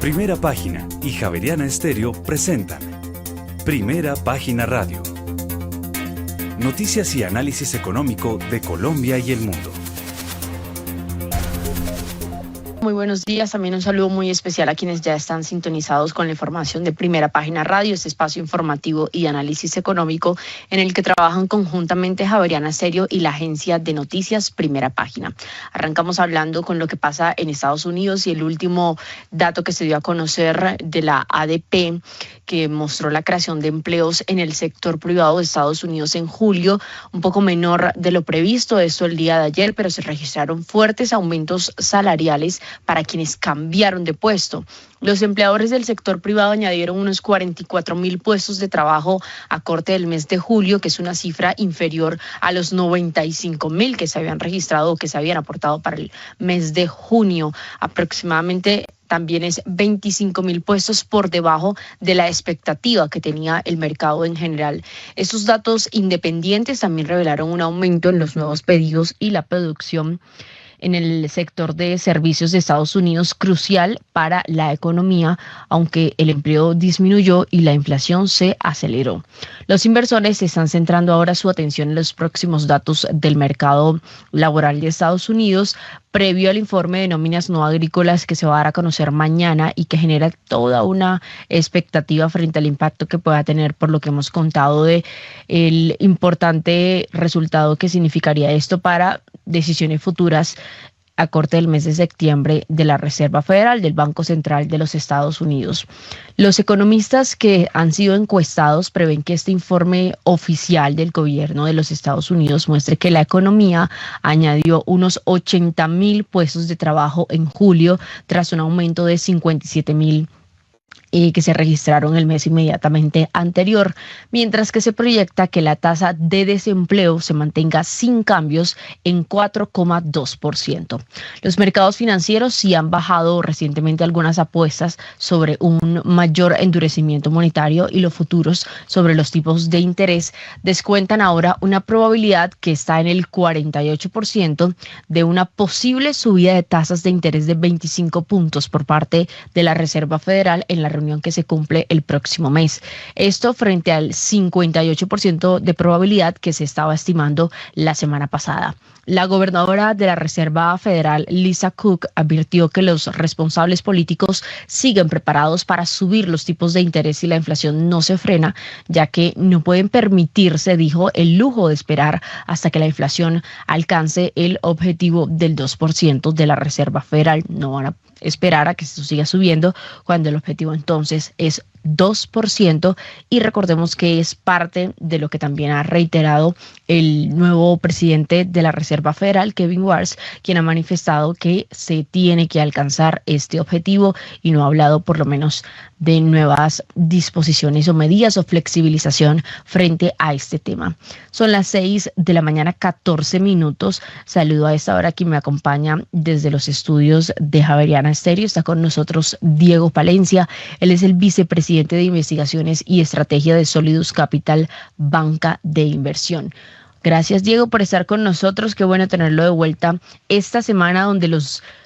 Primera Página y Javeriana Estéreo presentan Primera Página Radio. Noticias y análisis económico de Colombia y el mundo. Muy buenos días, también un saludo muy especial a quienes ya están sintonizados con la información de Primera Página Radio, este espacio informativo y análisis económico en el que trabajan conjuntamente Javeriana Estéreo y la agencia de noticias Primera Página. Arrancamos hablando con lo que pasa en Estados Unidos y el último dato que se dio a conocer de la ADP, que mostró la creación de empleos en el sector privado de Estados Unidos en julio, un poco menor de lo previsto, esto el día de ayer, pero se registraron fuertes aumentos salariales para quienes cambiaron de puesto. Los empleadores del sector privado añadieron unos 44,000 puestos de trabajo a corte del mes de julio, que es una cifra inferior a los 95,000 que se habían registrado o que se habían aportado para el mes de junio. Aproximadamente también es 25,000 puestos por debajo de la expectativa que tenía el mercado en general. Estos datos independientes también revelaron un aumento en los nuevos pedidos y la producción en el sector de servicios de Estados Unidos, crucial para la economía, aunque el empleo disminuyó y la inflación se aceleró. Los inversores están centrando ahora su atención en los próximos datos del mercado laboral de Estados Unidos, previo al informe de nóminas no agrícolas que se va a dar a conocer mañana y que genera toda una expectativa frente al impacto que pueda tener, por lo que hemos contado, de el importante resultado que significaría esto para decisiones futuras a corte del mes de septiembre de la Reserva Federal del Banco Central de los Estados Unidos. Los economistas que han sido encuestados prevén que este informe oficial del gobierno de los Estados Unidos muestre que la economía añadió unos 80,000 puestos de trabajo en julio tras un aumento de 57,000 que se registraron el mes inmediatamente anterior, mientras que se proyecta que la tasa de desempleo se mantenga sin cambios en 4,2%. Los mercados financieros sí han bajado recientemente algunas apuestas sobre un mayor endurecimiento monetario y los futuros sobre los tipos de interés descuentan ahora una probabilidad que está en el 48% de una posible subida de tasas de interés de 25 puntos por parte de la Reserva Federal en la reunión que se cumple el próximo mes. Esto frente al 58% de probabilidad que se estaba estimando la semana pasada. La gobernadora de la Reserva Federal, Lisa Cook, advirtió que los responsables políticos siguen preparados para subir los tipos de interés si la inflación no se frena, ya que no pueden permitirse, dijo, el lujo de esperar hasta que la inflación alcance el objetivo del 2% de la Reserva Federal. No van a esperar a que esto siga subiendo cuando el objetivo entonces es 2%, y recordemos que es parte de lo que también ha reiterado el nuevo presidente de la Reserva Federal, Kevin Warsh, quien ha manifestado que se tiene que alcanzar este objetivo y no ha hablado por lo menos de nuevas disposiciones o medidas o flexibilización frente a este tema. Son las 6 de la mañana, 14 minutos. Saludo a esta hora a quien me acompaña desde los estudios de Javeriana Estéreo. Está con nosotros Diego Palencia. Él es el vicepresidente de Investigaciones y Estrategia de Solidus Capital, banca de inversión. Gracias, Diego, por estar con nosotros. Qué bueno tenerlo de vuelta esta semana, donde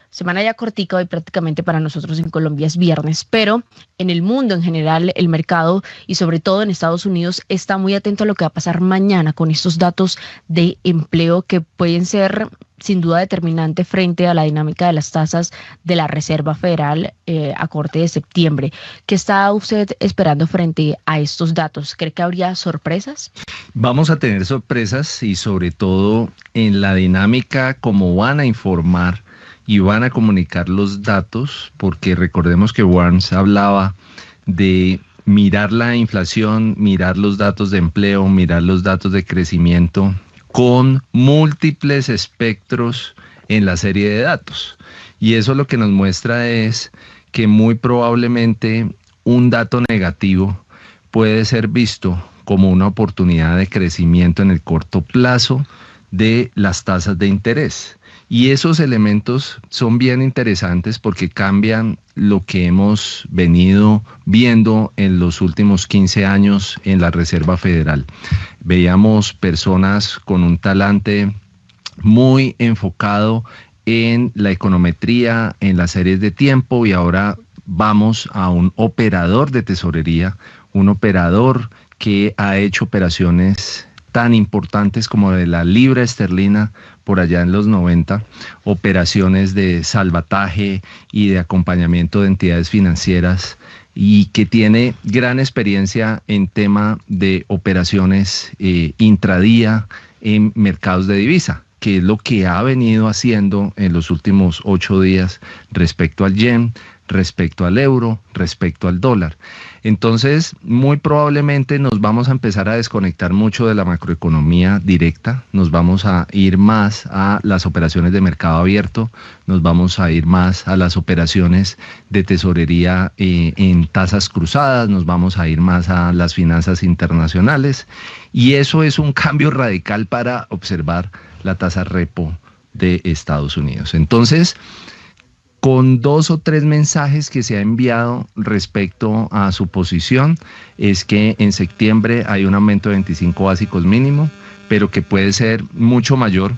semana ya cortica hoy prácticamente para nosotros en Colombia es viernes, pero en el mundo en general el mercado y sobre todo en Estados Unidos está muy atento a lo que va a pasar mañana con estos datos de empleo que pueden ser sin duda determinante frente a la dinámica de las tasas de la Reserva Federal a corte de septiembre. ¿Qué está usted esperando frente a estos datos? ¿Cree que habría sorpresas? Vamos a tener sorpresas y sobre todo en la dinámica como van a informar y van a comunicar los datos, porque recordemos que Warnes hablaba de mirar la inflación, mirar los datos de empleo, mirar los datos de crecimiento con múltiples espectros en la serie de datos. Y eso lo que nos muestra es que muy probablemente un dato negativo puede ser visto como una oportunidad de crecimiento en el corto plazo de las tasas de interés. Y esos elementos son bien interesantes porque cambian lo que hemos venido viendo en los últimos 15 años en la Reserva Federal. Veíamos personas con un talante muy enfocado en la econometría, en las series de tiempo, y ahora vamos a un operador de tesorería, un operador que ha hecho operaciones tan importantes como de la libra esterlina por allá en los 90, operaciones de salvataje y de acompañamiento de entidades financieras, y que tiene gran experiencia en tema de operaciones intradía en mercados de divisa, que es lo que ha venido haciendo en los últimos 8 días respecto al yen, respecto al euro, respecto al dólar. Entonces, muy probablemente nos vamos a empezar a desconectar mucho de la macroeconomía directa, nos vamos a ir más a las operaciones de mercado abierto, nos vamos a ir más a las operaciones de tesorería en tasas cruzadas, nos vamos a ir más a las finanzas internacionales, y eso es un cambio radical para observar la tasa repo de Estados Unidos. Entonces, con 2 o 3 mensajes que se ha enviado respecto a su posición, es que en septiembre hay un aumento de 25 básicos mínimo, pero que puede ser mucho mayor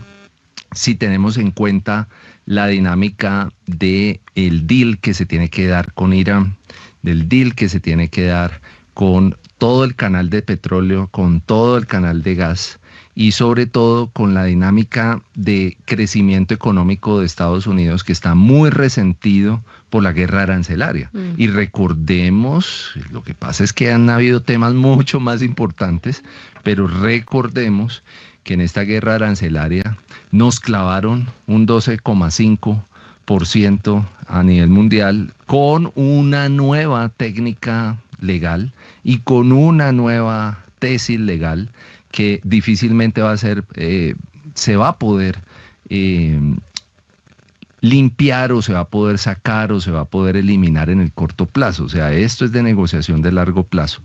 si tenemos en cuenta la dinámica del deal que se tiene que dar con Irán, del deal que se tiene que dar con todo el canal de petróleo, con todo el canal de gas, y sobre todo con la dinámica de crecimiento económico de Estados Unidos, que está muy resentido por la guerra arancelaria. Y recordemos, lo que pasa es que han habido temas mucho más importantes, pero recordemos que en esta guerra arancelaria nos clavaron un 12,5% a nivel mundial, con una nueva técnica legal y con una nueva tesis legal que difícilmente va a ser, se va a poder limpiar, o se va a poder sacar, o se va a poder eliminar en el corto plazo. O sea, esto es de negociación de largo plazo.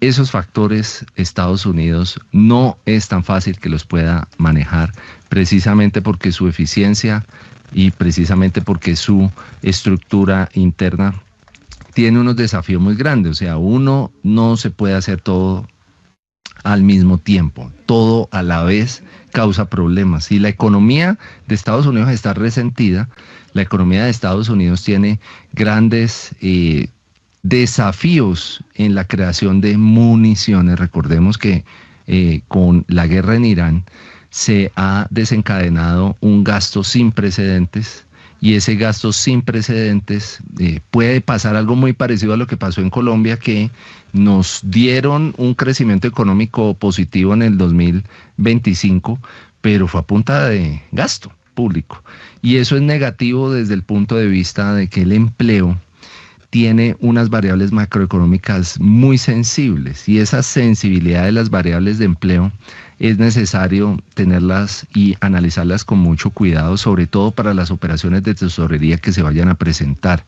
Esos factores Estados Unidos no es tan fácil que los pueda manejar, precisamente porque su eficiencia y precisamente porque su estructura interna tiene unos desafíos muy grandes. O sea, uno no se puede hacer todo al mismo tiempo, todo a la vez causa problemas. Si la economía de Estados Unidos está resentida, la economía de Estados Unidos tiene grandes desafíos en la creación de municiones. Recordemos que con la guerra en Irán se ha desencadenado un gasto sin precedentes, y ese gasto sin precedentes puede pasar algo muy parecido a lo que pasó en Colombia, que nos dieron un crecimiento económico positivo en el 2025, pero fue a punta de gasto público. Y eso es negativo desde el punto de vista de que el empleo tiene unas variables macroeconómicas muy sensibles, y esa sensibilidad de las variables de empleo es necesario tenerlas y analizarlas con mucho cuidado, sobre todo para las operaciones de tesorería que se vayan a presentar.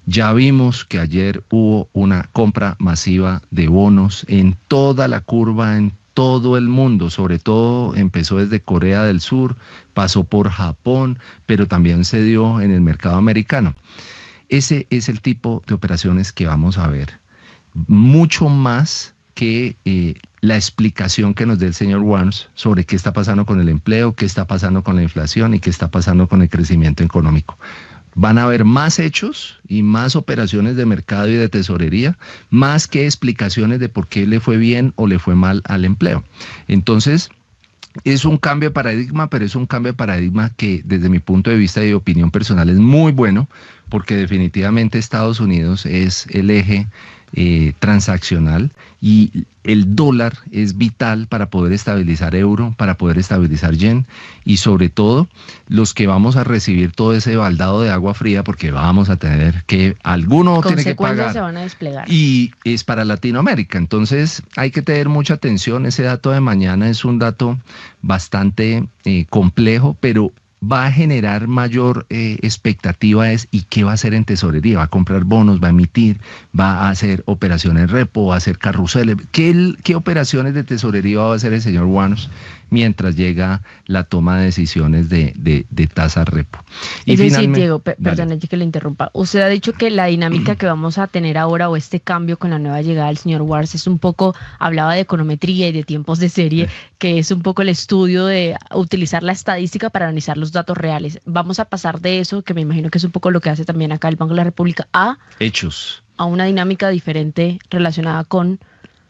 Ya vimos que ayer hubo una compra masiva de bonos en toda la curva, en todo el mundo, sobre todo empezó desde Corea del Sur, pasó por Japón, pero también se dio en el mercado americano. Ese es el tipo de operaciones que vamos a ver, mucho más que la explicación que nos dé el señor Warnes sobre qué está pasando con el empleo, qué está pasando con la inflación y qué está pasando con el crecimiento económico. Van a haber más hechos y más operaciones de mercado y de tesorería, más que explicaciones de por qué le fue bien o le fue mal al empleo. Entonces, es un cambio de paradigma, pero es un cambio de paradigma que desde mi punto de vista y opinión personal es muy bueno, porque definitivamente Estados Unidos es el eje transaccional, y el dólar es vital para poder estabilizar euro, para poder estabilizar yen, y sobre todo los que vamos a recibir todo ese baldado de agua fría, porque vamos a tener que, alguno tiene que pagar, se van a desplegar, y es para Latinoamérica. Entonces hay que tener mucha atención. Ese dato de mañana es un dato bastante complejo, pero va a generar mayor expectativa ¿y qué va a hacer en tesorería? ¿Va a comprar bonos? ¿Va a emitir? ¿Va a hacer operaciones repo? ¿Va a hacer carruseles? ¿Qué operaciones de tesorería va a hacer el señor Warnes mientras llega la toma de decisiones de tasa repo. Y es decir, finalmente, Diego, perdón que le interrumpa. Usted ha dicho que la dinámica que vamos a tener ahora o este cambio con la nueva llegada del señor Wars es un poco, hablaba de econometría y de tiempos de serie, que es un poco el estudio de utilizar la estadística para analizar los datos reales. Vamos a pasar de eso, que me imagino que es un poco lo que hace también acá el Banco de la República, a hechos. A una dinámica diferente relacionada con...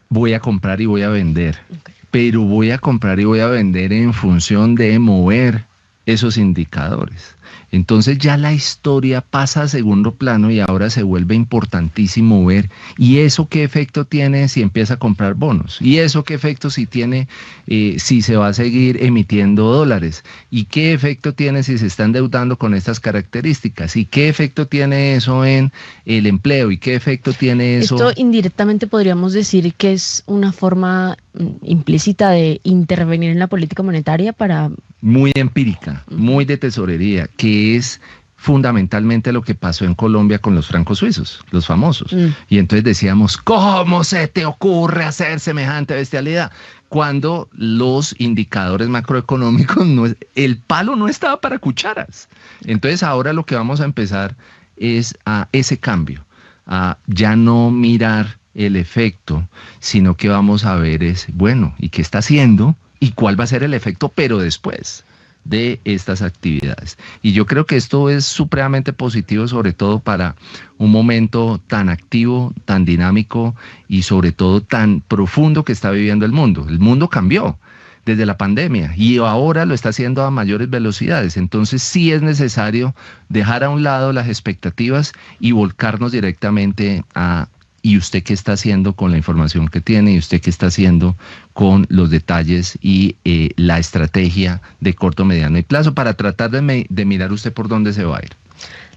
Voy a comprar y voy a vender. Okay. Pero voy a comprar y voy a vender en función de mover esos indicadores. Entonces ya la historia pasa a segundo plano y ahora se vuelve importantísimo ver y eso qué efecto tiene si empieza a comprar bonos, y eso qué efecto si tiene si se va a seguir emitiendo dólares, y qué efecto tiene si se está endeudando con estas características, y qué efecto tiene eso en el empleo, y qué efecto tiene eso. Esto indirectamente podríamos decir que es una forma implícita de intervenir en la política monetaria para... Muy empírica, muy de tesorería, que es fundamentalmente lo que pasó en Colombia con los francos suizos, los famosos. Y entonces decíamos, ¿cómo se te ocurre hacer semejante bestialidad? Cuando los indicadores macroeconómicos, el palo no estaba para cucharas. Entonces ahora lo que vamos a empezar es a ese cambio, a ya no mirar el efecto, sino que vamos a ver es, bueno, ¿y qué está haciendo? ¿Y cuál va a ser el efecto, pero después de estas actividades? Y yo creo que esto es supremamente positivo, sobre todo para un momento tan activo, tan dinámico y sobre todo tan profundo que está viviendo el mundo. El mundo cambió desde la pandemia y ahora lo está haciendo a mayores velocidades. Entonces sí es necesario dejar a un lado las expectativas y volcarnos directamente a... ¿Y usted qué está haciendo con la información que tiene? ¿Y usted qué está haciendo con los detalles y la estrategia de corto, mediano y plazo para tratar de mirar usted por dónde se va a ir?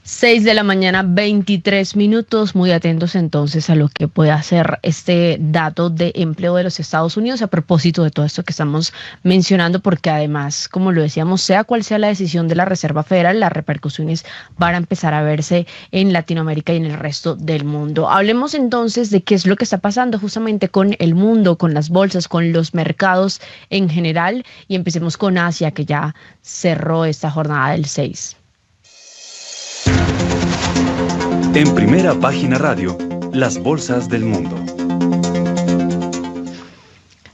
6 de la mañana, 23 minutos. Muy atentos entonces a lo que puede hacer este dato de empleo de los Estados Unidos a propósito de todo esto que estamos mencionando, porque además, como lo decíamos, sea cual sea la decisión de la Reserva Federal, las repercusiones van a empezar a verse en Latinoamérica y en el resto del mundo. Hablemos entonces de qué es lo que está pasando justamente con el mundo, con las bolsas, con los mercados en general, y empecemos con Asia, que ya cerró esta jornada del 6. En Primera Página Radio, las bolsas del mundo.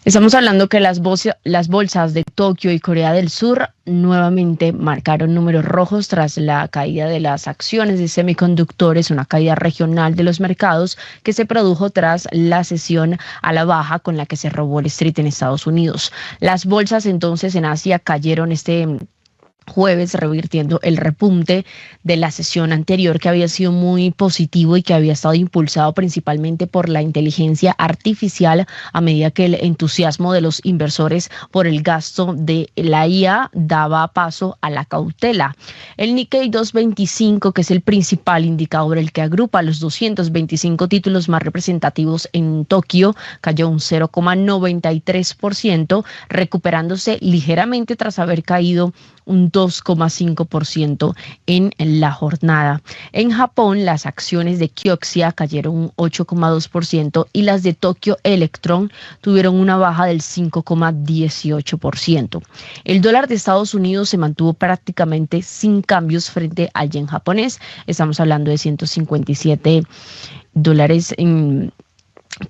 Estamos hablando que las bolsas de Tokio y Corea del Sur nuevamente marcaron números rojos tras la caída de las acciones de semiconductores, una caída regional de los mercados que se produjo tras la sesión a la baja con la que cerró Wall Street en Estados Unidos. Las bolsas entonces en Asia cayeron este jueves, revirtiendo el repunte de la sesión anterior, que había sido muy positivo y que había estado impulsado principalmente por la inteligencia artificial, a medida que el entusiasmo de los inversores por el gasto de la IA daba paso a la cautela. El Nikkei 225, que es el principal indicador, el que agrupa los 225 títulos más representativos en Tokio, cayó un 0,93%, recuperándose ligeramente tras haber caído un 2,5% en la jornada. En Japón, las acciones de Kioxia cayeron un 8,2% y las de Tokyo Electron tuvieron una baja del 5,18%. El dólar de Estados Unidos se mantuvo prácticamente sin cambios frente al yen japonés. Estamos hablando de $157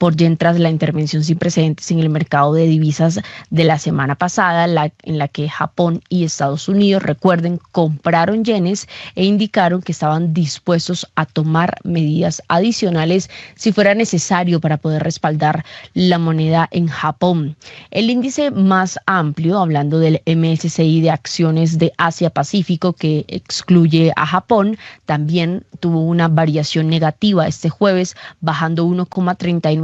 por yen tras la intervención sin precedentes en el mercado de divisas de la semana pasada, en la que Japón y Estados Unidos, recuerden, compraron yenes e indicaron que estaban dispuestos a tomar medidas adicionales si fuera necesario para poder respaldar la moneda en Japón. El índice más amplio, hablando del MSCI de acciones de Asia-Pacífico, que excluye a Japón, también tuvo una variación negativa este jueves, bajando 1,39%,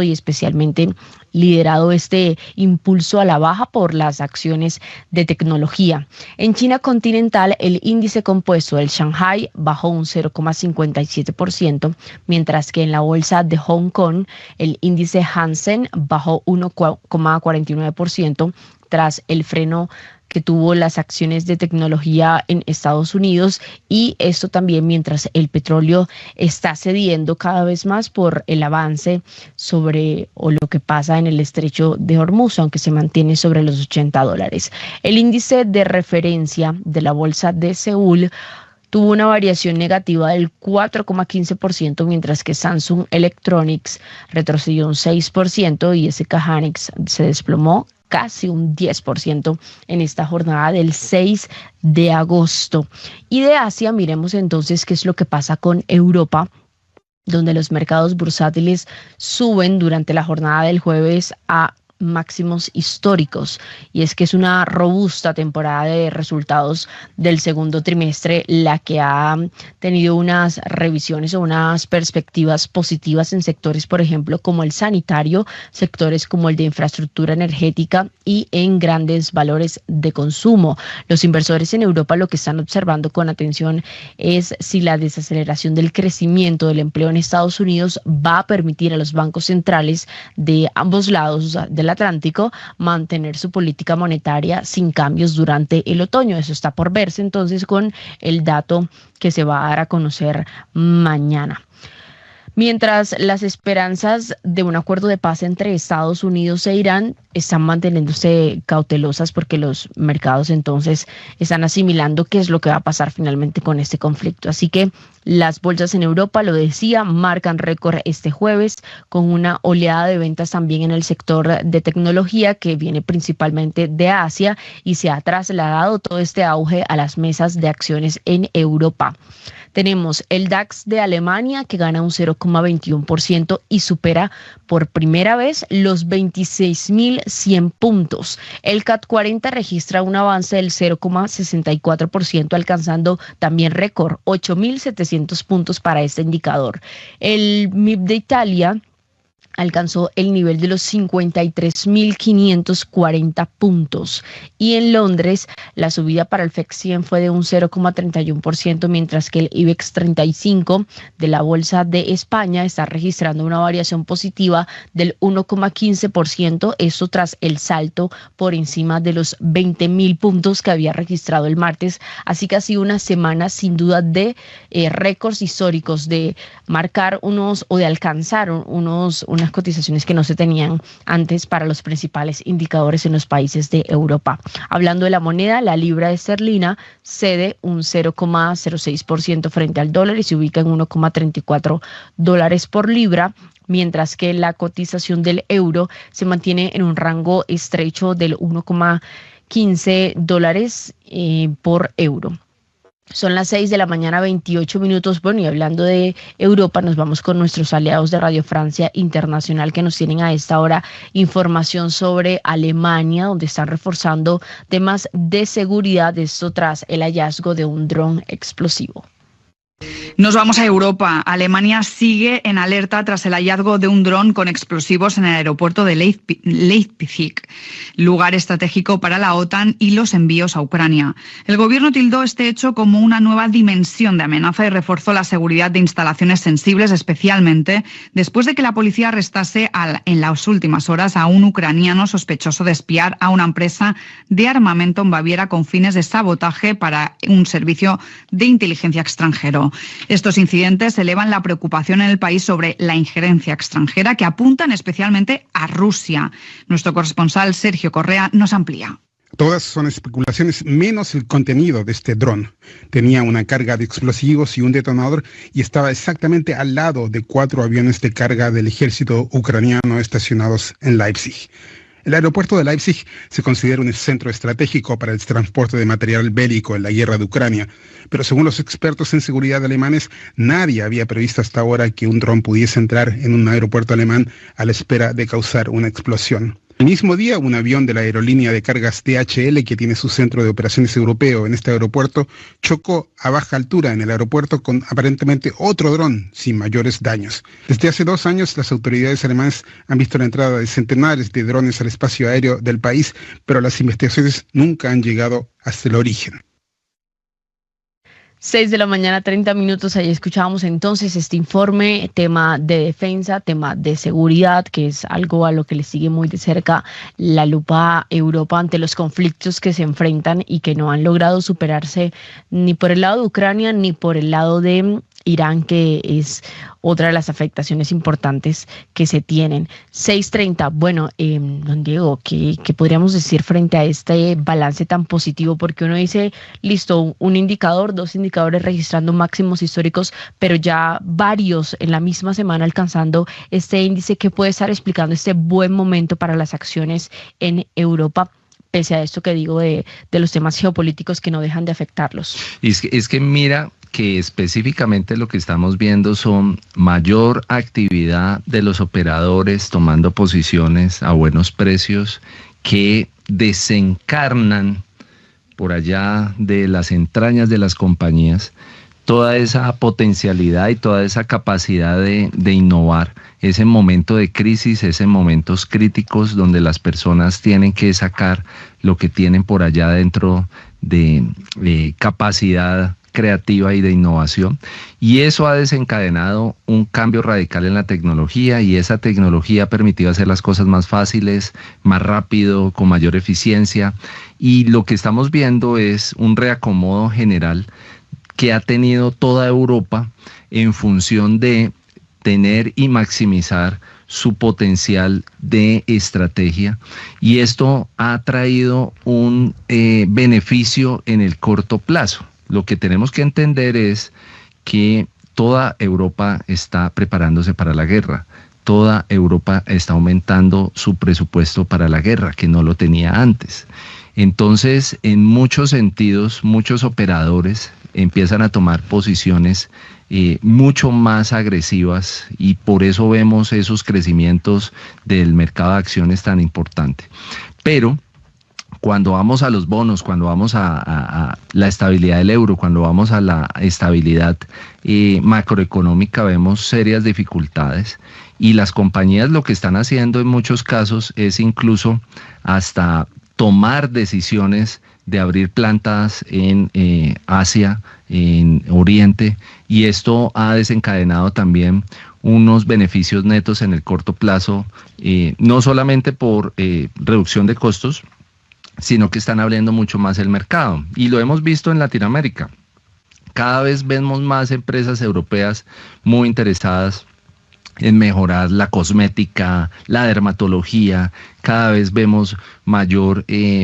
y especialmente liderado este impulso a la baja por las acciones de tecnología. En China continental, el índice compuesto del Shanghai bajó un 0,57%, mientras que en la bolsa de Hong Kong, el índice Hansen bajó 1,49%, tras el freno que tuvo las acciones de tecnología en Estados Unidos, y esto también mientras el petróleo está cediendo cada vez más por el avance sobre o lo que pasa en el estrecho de Hormuz, aunque se mantiene sobre los $80. El índice de referencia de la bolsa de Seúl tuvo una variación negativa del 4,15%, mientras que Samsung Electronics retrocedió un 6% y SK Hynix se desplomó casi un 10% en esta jornada del 6 de agosto. Y de Asia, miremos entonces qué es lo que pasa con Europa, donde los mercados bursátiles suben durante la jornada del jueves a máximos históricos, y es que es una robusta temporada de resultados del segundo trimestre la que ha tenido unas revisiones o unas perspectivas positivas en sectores, por ejemplo, como el sanitario, sectores como el de infraestructura energética y en grandes valores de consumo. Los inversores en Europa lo que están observando con atención es si la desaceleración del crecimiento del empleo en Estados Unidos va a permitir a los bancos centrales de ambos lados del Atlántico mantener su política monetaria sin cambios durante el otoño. Eso está por verse entonces con el dato que se va a dar a conocer mañana. Mientras las esperanzas de un acuerdo de paz entre Estados Unidos e Irán están manteniéndose cautelosas, porque los mercados entonces están asimilando qué es lo que va a pasar finalmente con este conflicto. Así que las bolsas en Europa, lo decía, marcan récord este jueves con una oleada de ventas también en el sector de tecnología que viene principalmente de Asia, y se ha trasladado todo este auge a las mesas de acciones en Europa. Tenemos el DAX de Alemania que gana un 0,21% y supera por primera vez los 26.100 puntos. El CAC 40 registra un avance del 0,64%, alcanzando también récord, 8.700 puntos para este indicador. El MIB de Italia alcanzó el nivel de los 53.540 puntos. Y en Londres, la subida para el FTSE 100 fue de un 0,31%, mientras que el IBEX 35 de la Bolsa de España está registrando una variación positiva del 1,15%, esto tras el salto por encima de los 20.000 puntos que había registrado el martes. Así que ha sido una semana sin duda de récords históricos, de marcar o de alcanzar unas cotizaciones que no se tenían antes para los principales indicadores en los países de Europa. Hablando de la moneda, la libra esterlina cede un 0,06% frente al dólar y se ubica en $1,34 por libra, mientras que la cotización del euro se mantiene en un rango estrecho del $1,15 por euro. Son las 6 de la mañana, 28 minutos. Bueno, y hablando de Europa, nos vamos con nuestros aliados de Radio Francia Internacional, que nos tienen a esta hora información sobre Alemania, donde están reforzando temas de seguridad, esto tras el hallazgo de un dron explosivo. Nos vamos a Europa. Alemania sigue en alerta tras el hallazgo de un dron con explosivos en el aeropuerto de Leipzig, lugar estratégico para la OTAN y los envíos a Ucrania. El gobierno tildó este hecho como una nueva dimensión de amenaza y reforzó la seguridad de instalaciones sensibles, especialmente después de que la policía arrestase en las últimas horas a un ucraniano sospechoso de espiar a una empresa de armamento en Baviera con fines de sabotaje para un servicio de inteligencia extranjero. Estos incidentes elevan la preocupación en el país sobre la injerencia extranjera, que apuntan especialmente a Rusia. Nuestro corresponsal Sergio Correa nos amplía. Todas son especulaciones menos el contenido de este dron. Tenía una carga de explosivos y un detonador y estaba exactamente al lado de 4 aviones de carga del ejército ucraniano estacionados en Leipzig. El aeropuerto de Leipzig se considera un centro estratégico para el transporte de material bélico en la guerra de Ucrania, pero según los expertos en seguridad alemanes, nadie había previsto hasta ahora que un dron pudiese entrar en un aeropuerto alemán a la espera de causar una explosión. El mismo día, un avión de la aerolínea de cargas DHL, que tiene su centro de operaciones europeo en este aeropuerto, chocó a baja altura en el aeropuerto con aparentemente otro dron sin mayores daños. Desde hace 2 años, las autoridades alemanas han visto la entrada de centenares de drones al espacio aéreo del país, pero las investigaciones nunca han llegado hasta el origen. 6 de la mañana, 30 minutos. Ahí escuchábamos entonces este informe, tema de defensa, tema de seguridad, que es algo a lo que le sigue muy de cerca la lupa a Europa ante los conflictos que se enfrentan y que no han logrado superarse ni por el lado de Ucrania ni por el lado de Irán, que es otra de las afectaciones importantes que se tienen. 6:30, bueno, don Diego, ¿qué podríamos decir frente a este balance tan positivo? Porque uno dice, listo, un indicador, 2 indicadores registrando máximos históricos, pero ya varios en la misma semana alcanzando este índice que puede estar explicando este buen momento para las acciones en Europa, pese a esto que digo de los temas geopolíticos que no dejan de afectarlos. Es que mira que específicamente lo que estamos viendo son mayor actividad de los operadores tomando posiciones a buenos precios que desencarnan por allá de las entrañas de las compañías toda esa potencialidad y toda esa capacidad de innovar, ese momento de crisis, ese momentos críticos donde las personas tienen que sacar lo que tienen por allá dentro de capacidad creativa y de innovación, y eso ha desencadenado un cambio radical en la tecnología, y esa tecnología ha permitido hacer las cosas más fáciles, más rápido, con mayor eficiencia, y lo que estamos viendo es un reacomodo general que ha tenido toda Europa en función de tener y maximizar su potencial de estrategia, y esto ha traído un beneficio en el corto plazo. Lo que tenemos que entender es que toda Europa está preparándose para la guerra. Toda Europa está aumentando su presupuesto para la guerra, que no lo tenía antes. Entonces, en muchos sentidos, muchos operadores empiezan a tomar posiciones mucho más agresivas, y por eso vemos esos crecimientos del mercado de acciones tan importante. Pero cuando vamos a los bonos, cuando vamos a la estabilidad del euro, cuando vamos a la estabilidad macroeconómica, vemos serias dificultades, y las compañías lo que están haciendo en muchos casos es incluso hasta tomar decisiones de abrir plantas en Asia, en Oriente, y esto ha desencadenado también unos beneficios netos en el corto plazo, no solamente por reducción de costos, sino que están abriendo mucho más el mercado. Y lo hemos visto en Latinoamérica. Cada vez vemos más empresas europeas muy interesadas en mejorar la cosmética, la dermatología. Cada vez vemos mayor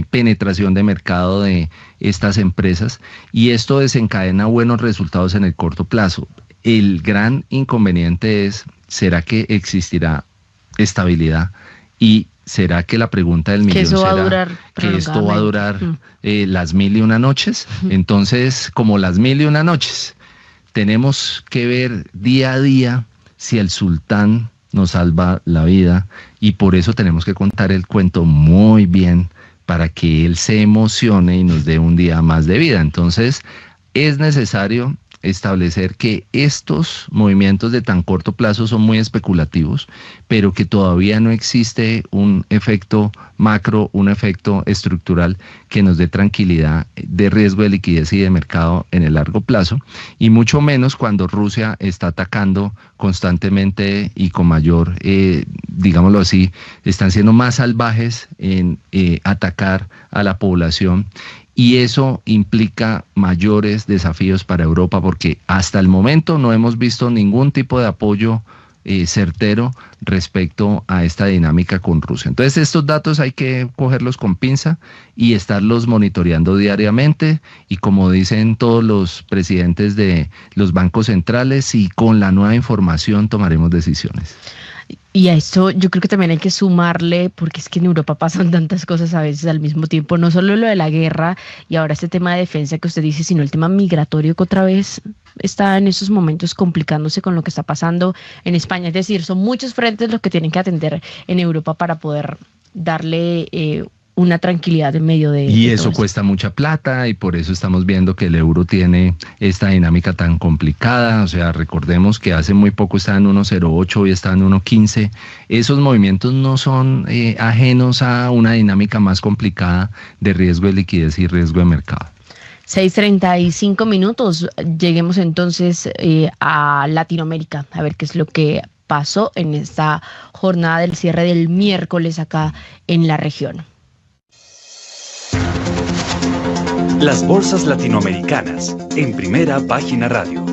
penetración de mercado de estas empresas, y esto desencadena buenos resultados en el corto plazo. El gran inconveniente es, ¿será que existirá estabilidad? Y ¿será que la pregunta del millón será que esto va a durar las 1001 noches? Entonces, como las 1001 noches, tenemos que ver día a día si el sultán nos salva la vida, y por eso tenemos que contar el cuento muy bien para que él se emocione y nos dé un día más de vida. Entonces, es necesario establecer que estos movimientos de tan corto plazo son muy especulativos, pero que todavía no existe un efecto macro, un efecto estructural que nos dé tranquilidad de riesgo de liquidez y de mercado en el largo plazo, y mucho menos cuando Rusia está atacando constantemente y con mayor, digámoslo así, están siendo más salvajes en atacar a la población. Y eso implica mayores desafíos para Europa, porque hasta el momento no hemos visto ningún tipo de apoyo certero respecto a esta dinámica con Rusia. Entonces, estos datos hay que cogerlos con pinza y estarlos monitoreando diariamente, y como dicen todos los presidentes de los bancos centrales, y con la nueva información tomaremos decisiones. Y a esto yo creo que también hay que sumarle, porque es que en Europa pasan tantas cosas a veces al mismo tiempo, no solo lo de la guerra y ahora este tema de defensa que usted dice, sino el tema migratorio, que otra vez está en esos momentos complicándose con lo que está pasando en España. Es decir, son muchos frentes los que tienen que atender en Europa para poder darle una tranquilidad en medio de... Y eso cuesta mucha plata, y por eso estamos viendo que el euro tiene esta dinámica tan complicada. O sea, recordemos que hace muy poco estaba en 1.08 y está en 1.15. Esos movimientos no son ajenos a una dinámica más complicada de riesgo de liquidez y riesgo de mercado. 6:35 minutos. Lleguemos entonces a Latinoamérica, a ver qué es lo que pasó en esta jornada del cierre del miércoles acá en la región. Las bolsas latinoamericanas en Primera Página Radio.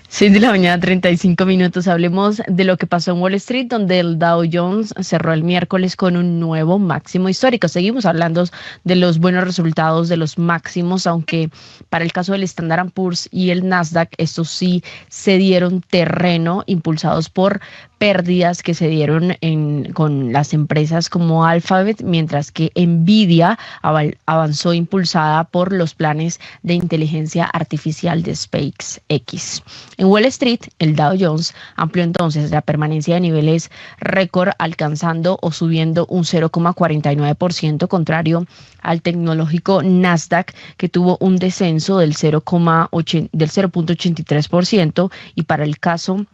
6:35 a.m. Hablemos de lo que pasó en Wall Street, donde el Dow Jones cerró el miércoles con un nuevo máximo histórico. Seguimos hablando de los buenos resultados, de los máximos, aunque para el caso del Standard & Poor's y el Nasdaq, estos sí se dieron terreno, impulsados por pérdidas que se dieron con las empresas como Alphabet, mientras que Nvidia avanzó impulsada por los planes de inteligencia artificial de SpaceX. En Wall Street, el Dow Jones amplió entonces la permanencia de niveles récord, alcanzando o subiendo un 0,49%, contrario al tecnológico Nasdaq, que tuvo un descenso del 0,83%, y para el caso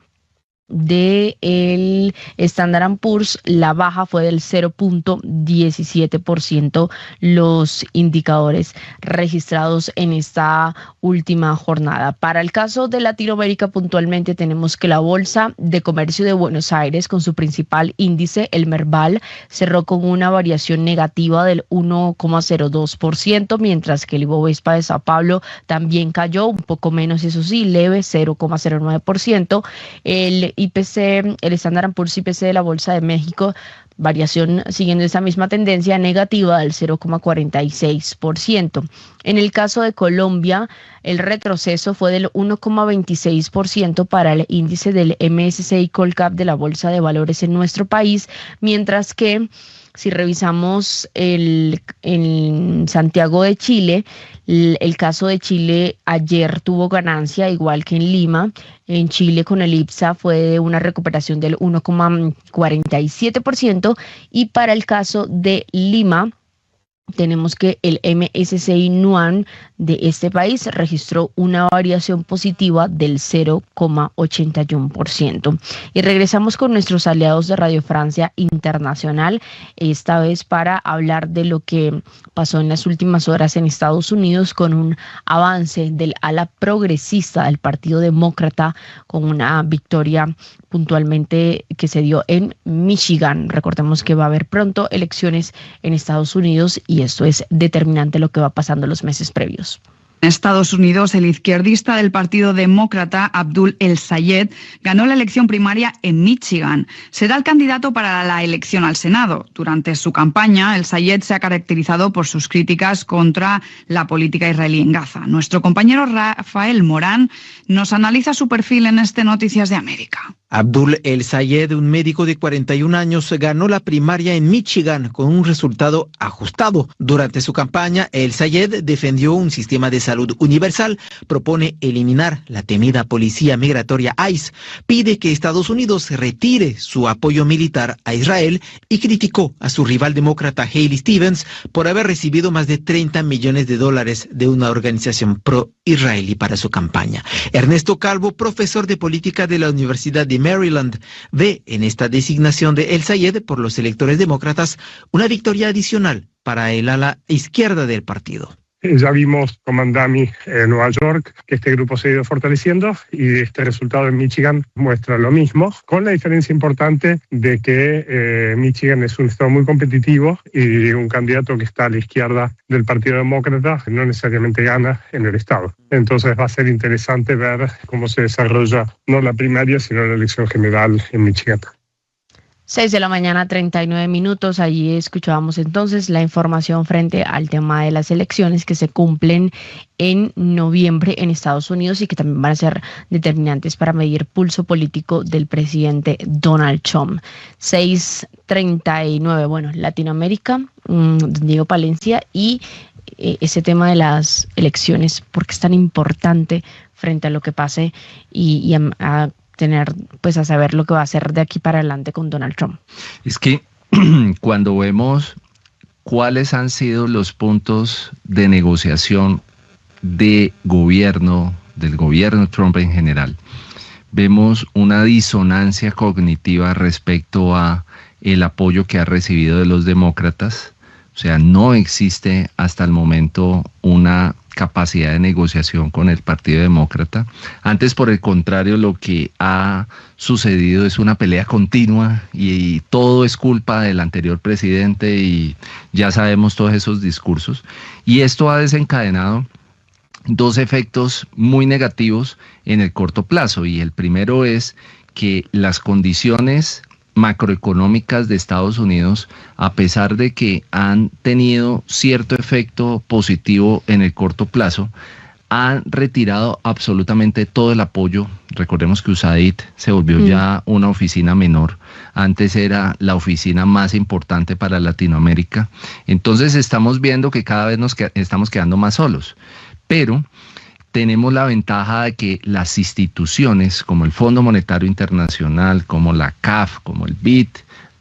de el Standard & Poor's, la baja fue del 0,17%, los indicadores registrados en esta última jornada. Para el caso de Latinoamérica, puntualmente tenemos que la Bolsa de Comercio de Buenos Aires, con su principal índice, el Merval, cerró con una variación negativa del 1,02%, mientras que el Ibovespa de Sao Paulo también cayó, un poco menos, eso sí, leve, 0,09%. El IPC, el Standard & Poor's IPC de la Bolsa de México, variación siguiendo esa misma tendencia negativa del 0,46%. En el caso de Colombia, el retroceso fue del 1,26% para el índice del MSCI Colcap de la Bolsa de Valores en nuestro país, mientras que si revisamos en Santiago de Chile, el caso de Chile ayer tuvo ganancia, igual que en Lima. En Chile, con el IPSA, fue de una recuperación del 1,47%, y para el caso de Lima, tenemos que el MSCI NUAN de este país registró una variación positiva del 0,81%. Y regresamos con nuestros aliados de Radio Francia Internacional, esta vez para hablar de lo que pasó en las últimas horas en Estados Unidos, con un avance del ala progresista del Partido Demócrata, con una victoria puntualmente que se dio en Michigan. Recordemos que va a haber pronto elecciones en Estados Unidos y esto es determinante lo que va pasando en los meses previos. En Estados Unidos, el izquierdista del Partido Demócrata, Abdul El-Sayed, ganó la elección primaria en Michigan. Será el candidato para la elección al Senado. Durante su campaña, El-Sayed se ha caracterizado por sus críticas contra la política israelí en Gaza. Nuestro compañero Rafael Morán nos analiza su perfil en Noticias de América. Abdul El-Sayed, un médico de 41 años, ganó la primaria en Michigan con un resultado ajustado. Durante su campaña, El-Sayed defendió un sistema de salud universal, propone eliminar la temida policía migratoria ICE, pide que Estados Unidos retire su apoyo militar a Israel y criticó a su rival demócrata Haley Stevens por haber recibido más de $30 millones de una organización pro-israelí para su campaña. Ernesto Calvo, profesor de política de la Universidad de Maryland, ve en esta designación de El-Sayed por los electores demócratas una victoria adicional para el ala izquierda del partido. Ya vimos con Mandami en Nueva York que este grupo se ha ido fortaleciendo y este resultado en Michigan muestra lo mismo, con la diferencia importante de que Michigan es un estado muy competitivo y un candidato que está a la izquierda del Partido Demócrata no necesariamente gana en el estado. Entonces va a ser interesante ver cómo se desarrolla no la primaria sino la elección general en Michigan. 6:39 a.m. Allí escuchábamos entonces la información frente al tema de las elecciones que se cumplen en noviembre en Estados Unidos y que también van a ser determinantes para medir pulso político del presidente Donald Trump. 6:39, bueno, Latinoamérica, Diego Palencia, y ese tema de las elecciones, porque es tan importante frente a lo que pase y a tener, pues, a saber lo que va a hacer de aquí para adelante con Donald Trump. Es que cuando vemos cuáles han sido los puntos de negociación del gobierno Trump en general, vemos una disonancia cognitiva respecto a el apoyo que ha recibido de los demócratas O sea, no existe hasta el momento una capacidad de negociación con el Partido Demócrata. Antes, por el contrario, lo que ha sucedido es una pelea continua y todo es culpa del anterior presidente y ya sabemos todos esos discursos. Y esto ha desencadenado dos efectos muy negativos en el corto plazo, y el primero es que las condiciones macroeconómicas de Estados Unidos, a pesar de que han tenido cierto efecto positivo en el corto plazo, han retirado absolutamente todo el apoyo. Recordemos que USAID se volvió ya una oficina menor. Antes era la oficina más importante para Latinoamérica. Entonces estamos viendo que cada vez estamos quedando más solos. Pero tenemos la ventaja de que las instituciones como el Fondo Monetario Internacional, como la CAF, como el BID,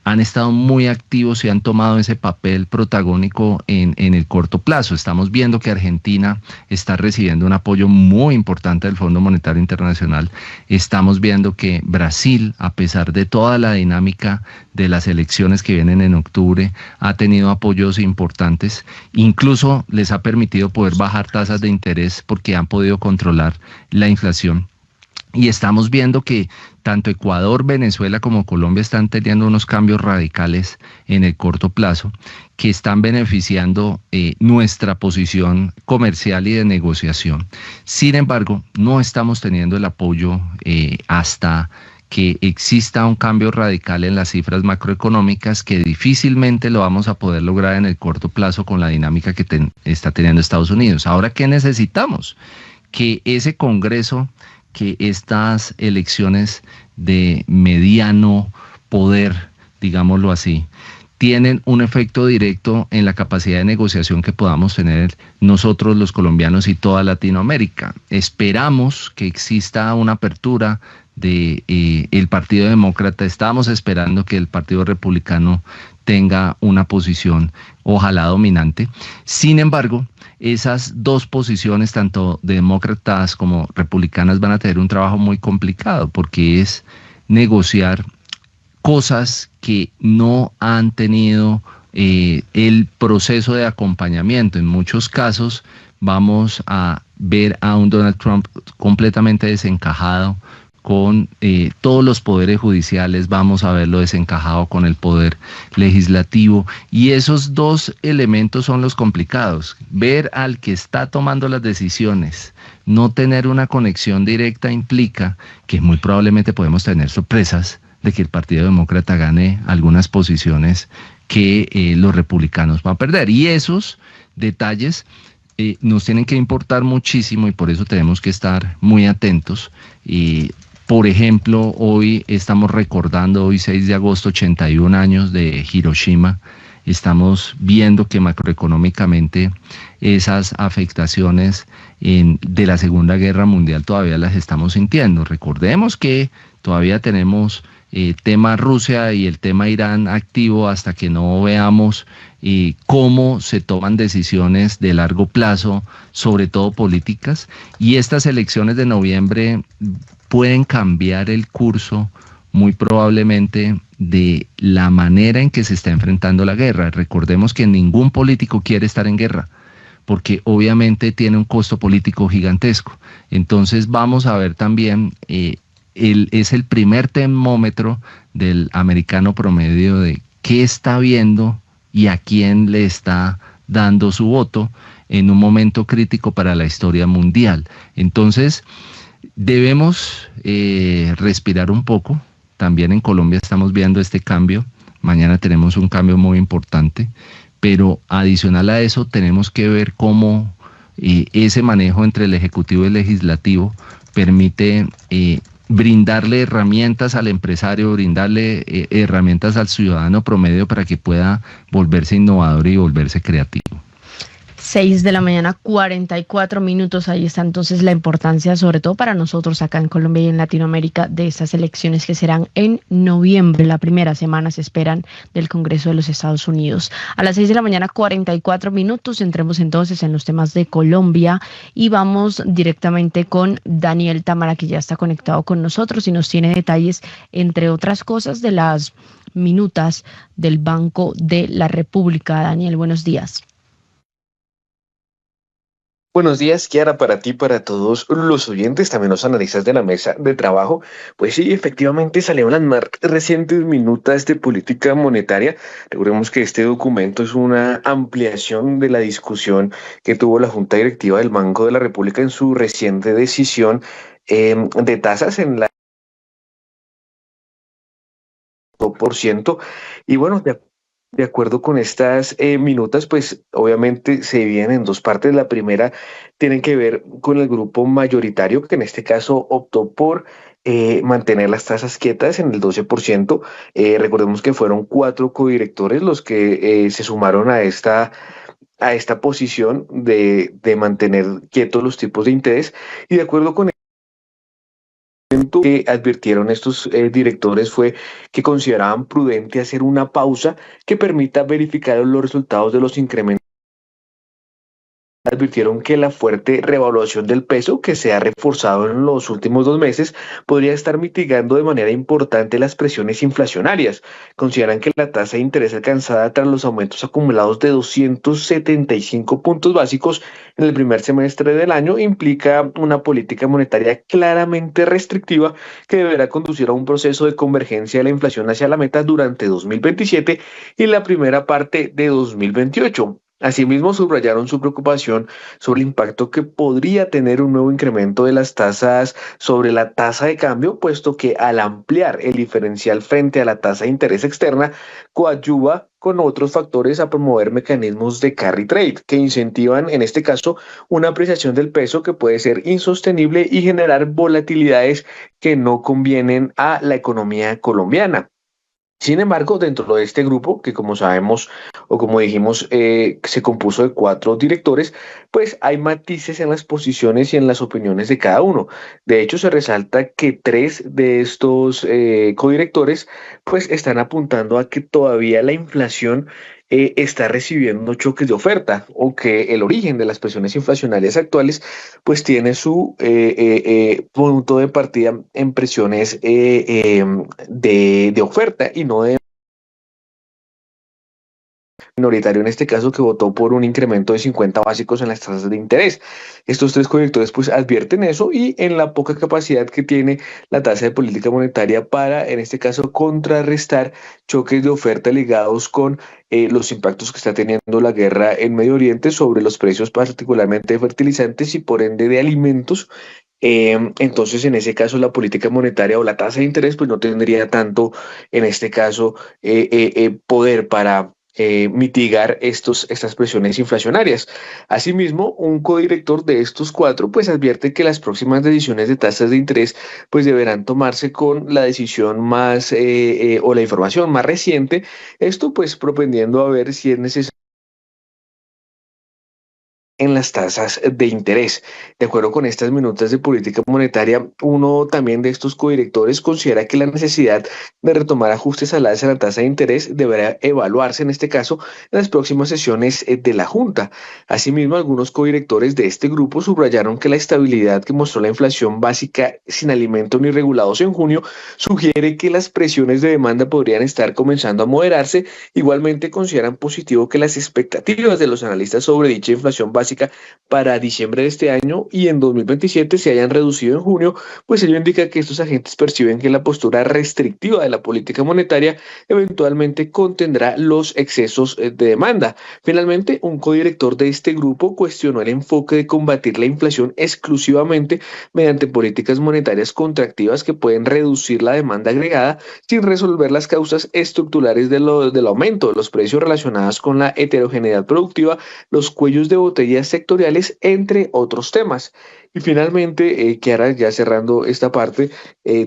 han estado muy activos y han tomado ese papel protagónico en el corto plazo. Estamos viendo que Argentina está recibiendo un apoyo muy importante del Fondo Monetario Internacional. Estamos viendo que Brasil, a pesar de toda la dinámica de las elecciones que vienen en octubre, ha tenido apoyos importantes. Incluso les ha permitido poder bajar tasas de interés porque han podido controlar la inflación. Y estamos viendo que tanto Ecuador, Venezuela como Colombia están teniendo unos cambios radicales en el corto plazo que están beneficiando nuestra posición comercial y de negociación. Sin embargo, no estamos teniendo el apoyo hasta que exista un cambio radical en las cifras macroeconómicas, que difícilmente lo vamos a poder lograr en el corto plazo con la dinámica que está teniendo Estados Unidos. Ahora, ¿qué necesitamos? Que ese Congreso, que estas elecciones de mediano poder, digámoslo así, tienen un efecto directo en la capacidad de negociación que podamos tener nosotros los colombianos y toda Latinoamérica. Esperamos que exista una apertura del Partido Demócrata. Estamos esperando que el Partido Republicano tenga una posición, ojalá dominante. Sin embargo, esas dos posiciones, tanto demócratas como republicanas, van a tener un trabajo muy complicado, porque es negociar cosas que no han tenido el proceso de acompañamiento. En muchos casos vamos a ver a un Donald Trump completamente desencajado con todos los poderes judiciales, vamos a verlo desencajado con el poder legislativo, y esos dos elementos son los complicados. Ver al que está tomando las decisiones, no tener una conexión directa, implica que muy probablemente podemos tener sorpresas de que el Partido Demócrata gane algunas posiciones que los republicanos van a perder, y esos detalles nos tienen que importar muchísimo, y por eso tenemos que estar muy atentos. Por ejemplo, hoy estamos recordando, hoy 6 de agosto, 81 años de Hiroshima. Estamos viendo que macroeconómicamente esas afectaciones de la Segunda Guerra Mundial todavía las estamos sintiendo. Recordemos que todavía tenemos tema Rusia y el tema Irán activo hasta que no veamos cómo se toman decisiones de largo plazo, sobre todo políticas, y estas elecciones de noviembre pueden cambiar el curso muy probablemente de la manera en que se está enfrentando la guerra. Recordemos que ningún político quiere estar en guerra, porque obviamente tiene un costo político gigantesco. Entonces vamos a ver también, es el primer termómetro del americano promedio de qué está viendo y a quién le está dando su voto en un momento crítico para la historia mundial. Entonces debemos respirar un poco. También en Colombia estamos viendo este cambio. Mañana tenemos un cambio muy importante, pero adicional a eso tenemos que ver cómo ese manejo entre el Ejecutivo y el Legislativo permite brindarle herramientas al empresario, brindarle herramientas al ciudadano promedio para que pueda volverse innovador y volverse creativo. 6 de la mañana, 44 minutos. Ahí está entonces la importancia, sobre todo para nosotros acá en Colombia y en Latinoamérica, de estas elecciones que serán en noviembre. La primera semana se esperan del Congreso de los Estados Unidos. A las 6 de la mañana, 44 minutos. Entremos entonces en los temas de Colombia y vamos directamente con Daniel Támara, que ya está conectado con nosotros y nos tiene detalles, entre otras cosas, de las minutas del Banco de la República. Daniel, buenos días. Buenos días, Kiara, para ti, para todos los oyentes, también los analistas de la mesa de trabajo. Pues sí, efectivamente salieron las más recientes minutas de política monetaria. Recordemos que este documento es una ampliación de la discusión que tuvo la Junta Directiva del Banco de la República en su reciente decisión de tasas en la % y bueno, de acuerdo con estas minutas, pues obviamente se dividen en dos partes. La primera tiene que ver con el grupo mayoritario, que en este caso optó por mantener las tasas quietas en el 12%. Recordemos que fueron 4 codirectores los que se sumaron a esta posición de mantener quietos los tipos de interés, y de acuerdo con que advirtieron estos directores fue que consideraban prudente hacer una pausa que permita verificar los resultados de los incrementos. Advirtieron que la fuerte revaluación del peso que se ha reforzado en los últimos 2 meses podría estar mitigando de manera importante las presiones inflacionarias. Consideran que la tasa de interés alcanzada tras los aumentos acumulados de 275 puntos básicos en el primer semestre del año implica una política monetaria claramente restrictiva que deberá conducir a un proceso de convergencia de la inflación hacia la meta durante 2027 y la primera parte de 2028. Asimismo, subrayaron su preocupación sobre el impacto que podría tener un nuevo incremento de las tasas sobre la tasa de cambio, puesto que al ampliar el diferencial frente a la tasa de interés externa, coadyuva con otros factores a promover mecanismos de carry trade que incentivan, en este caso, una apreciación del peso que puede ser insostenible y generar volatilidades que no convienen a la economía colombiana. Sin embargo, dentro de este grupo, que como sabemos o como dijimos, se compuso de 4 directores, pues hay matices en las posiciones y en las opiniones de cada uno. De hecho, se resalta que 3 de estos codirectores pues están apuntando a que todavía la inflación está recibiendo choques de oferta, o que el origen de las presiones inflacionarias actuales pues tiene su punto de partida en presiones de oferta y no de minoritario, en este caso, que votó por un incremento de 50 básicos en las tasas de interés. Estos 3 codirectores pues advierten eso y en la poca capacidad que tiene la tasa de política monetaria para, en este caso, contrarrestar choques de oferta ligados con los impactos que está teniendo la guerra en Medio Oriente sobre los precios, particularmente de fertilizantes y por ende de alimentos. Entonces, en ese caso, la política monetaria o la tasa de interés pues no tendría tanto, en este caso, poder para mitigar estas presiones inflacionarias. Asimismo, un codirector de estos 4 pues advierte que las próximas decisiones de tasas de interés pues deberán tomarse con la decisión más o la información más reciente, esto pues propendiendo a ver si es necesario en las tasas de interés. De acuerdo con estas minutas de política monetaria, uno también de estos codirectores considera que la necesidad de retomar ajustes al alza en la tasa de interés deberá evaluarse, en este caso, en las próximas sesiones de la Junta. Asimismo, algunos codirectores de este grupo subrayaron que la estabilidad que mostró la inflación básica sin alimentos ni regulados en junio sugiere que las presiones de demanda podrían estar comenzando a moderarse. Igualmente, consideran positivo que las expectativas de los analistas sobre dicha inflación básica para diciembre de este año y en 2027 se hayan reducido en junio, pues ello indica que estos agentes perciben que la postura restrictiva de la política monetaria eventualmente contendrá los excesos de demanda. Finalmente, un codirector de este grupo cuestionó el enfoque de combatir la inflación exclusivamente mediante políticas monetarias contractivas que pueden reducir la demanda agregada sin resolver las causas estructurales del aumento de los precios relacionadas con la heterogeneidad productiva, los cuellos de botella sectoriales, entre otros temas. Y finalmente, Kiara, ya cerrando esta parte,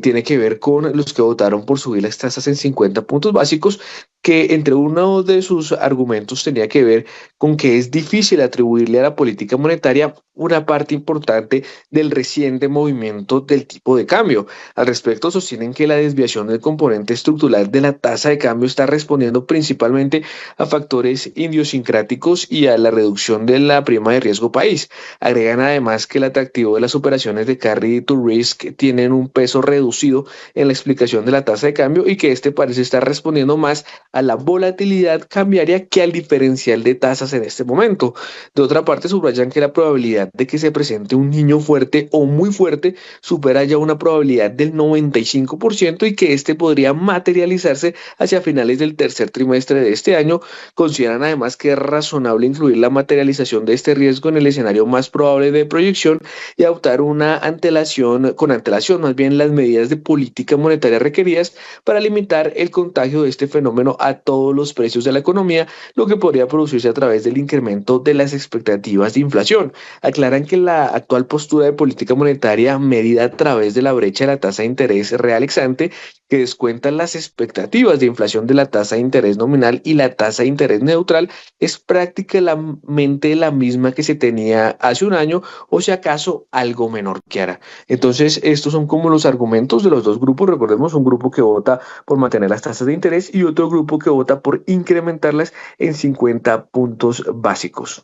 tiene que ver con los que votaron por subir las tasas en 50 puntos básicos. que entre uno de sus argumentos tenía que ver con que es difícil atribuirle a la política monetaria una parte importante del reciente movimiento del tipo de cambio. Al respecto, sostienen que la desviación del componente estructural de la tasa de cambio está respondiendo principalmente a factores idiosincráticos y a la reducción de la prima de riesgo país. Agregan además que el atractivo de las operaciones de carry to risk tienen un peso reducido en la explicación de la tasa de cambio y que este parece estar respondiendo más a la volatilidad cambiaria que al diferencial de tasas en este momento. De otra parte, subrayan que la probabilidad de que se presente un niño fuerte o muy fuerte supera ya una probabilidad del 95% y que este podría materializarse hacia finales del tercer trimestre de este año. Consideran además que es razonable incluir la materialización de este riesgo en el escenario más probable de proyección y adoptar con antelación más bien las medidas de política monetaria requeridas para limitar el contagio de este fenómeno a todos los precios de la economía, lo que podría producirse a través del incremento de las expectativas de inflación. Aclaran que la actual postura de política monetaria medida a través de la brecha de la tasa de interés real ex ante, que descuentan las expectativas de inflación de la tasa de interés nominal y la tasa de interés neutral, es prácticamente la misma que se tenía hace un año o si acaso algo menor que ahora. Entonces estos son como los argumentos de los dos grupos. Recordemos, un grupo que vota por mantener las tasas de interés y otro grupo que vota por incrementarlas en 50 puntos básicos.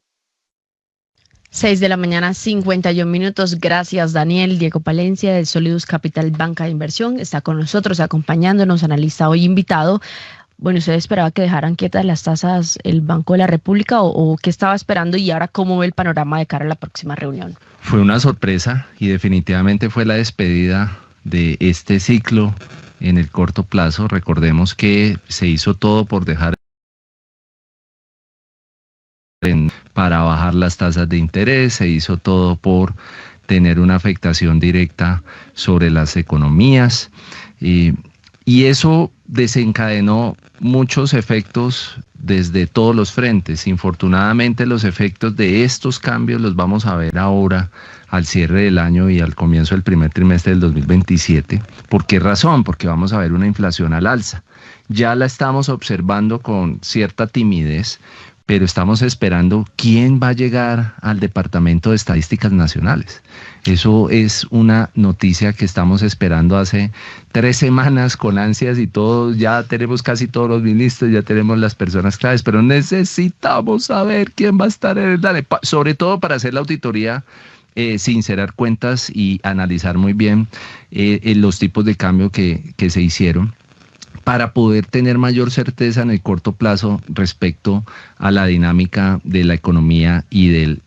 6 de la mañana, 51 minutos. Gracias, Daniel. Diego Palencia, de Solidus Capital Banca de Inversión, está con nosotros, acompañándonos, analista hoy invitado. Bueno, ¿usted esperaba que dejaran quietas las tasas el Banco de la República o qué estaba esperando y ahora cómo ve el panorama de cara a la próxima reunión? Fue una sorpresa y definitivamente fue la despedida de este ciclo en el corto plazo. Recordemos que se hizo todo por dejar para bajar las tasas de interés, se hizo todo por tener una afectación directa sobre las economías y eso desencadenó muchos efectos desde todos los frentes. Infortunadamente, los efectos de estos cambios los vamos a ver ahora al cierre del año y al comienzo del primer trimestre del 2027. ¿Por qué razón? Porque vamos a ver una inflación al alza. Ya la estamos observando con cierta timidez, pero estamos esperando quién va a llegar al Departamento de Estadísticas Nacionales. Eso es una noticia que estamos esperando hace 3 semanas con ansias y todos, ya tenemos casi todos los ministros, ya tenemos las personas claves, pero necesitamos saber quién va a estar en el DANE, sobre todo para hacer la auditoría, sincerar cuentas y analizar muy bien los tipos de cambio que se hicieron, para poder tener mayor certeza en el corto plazo respecto a la dinámica de la economía y del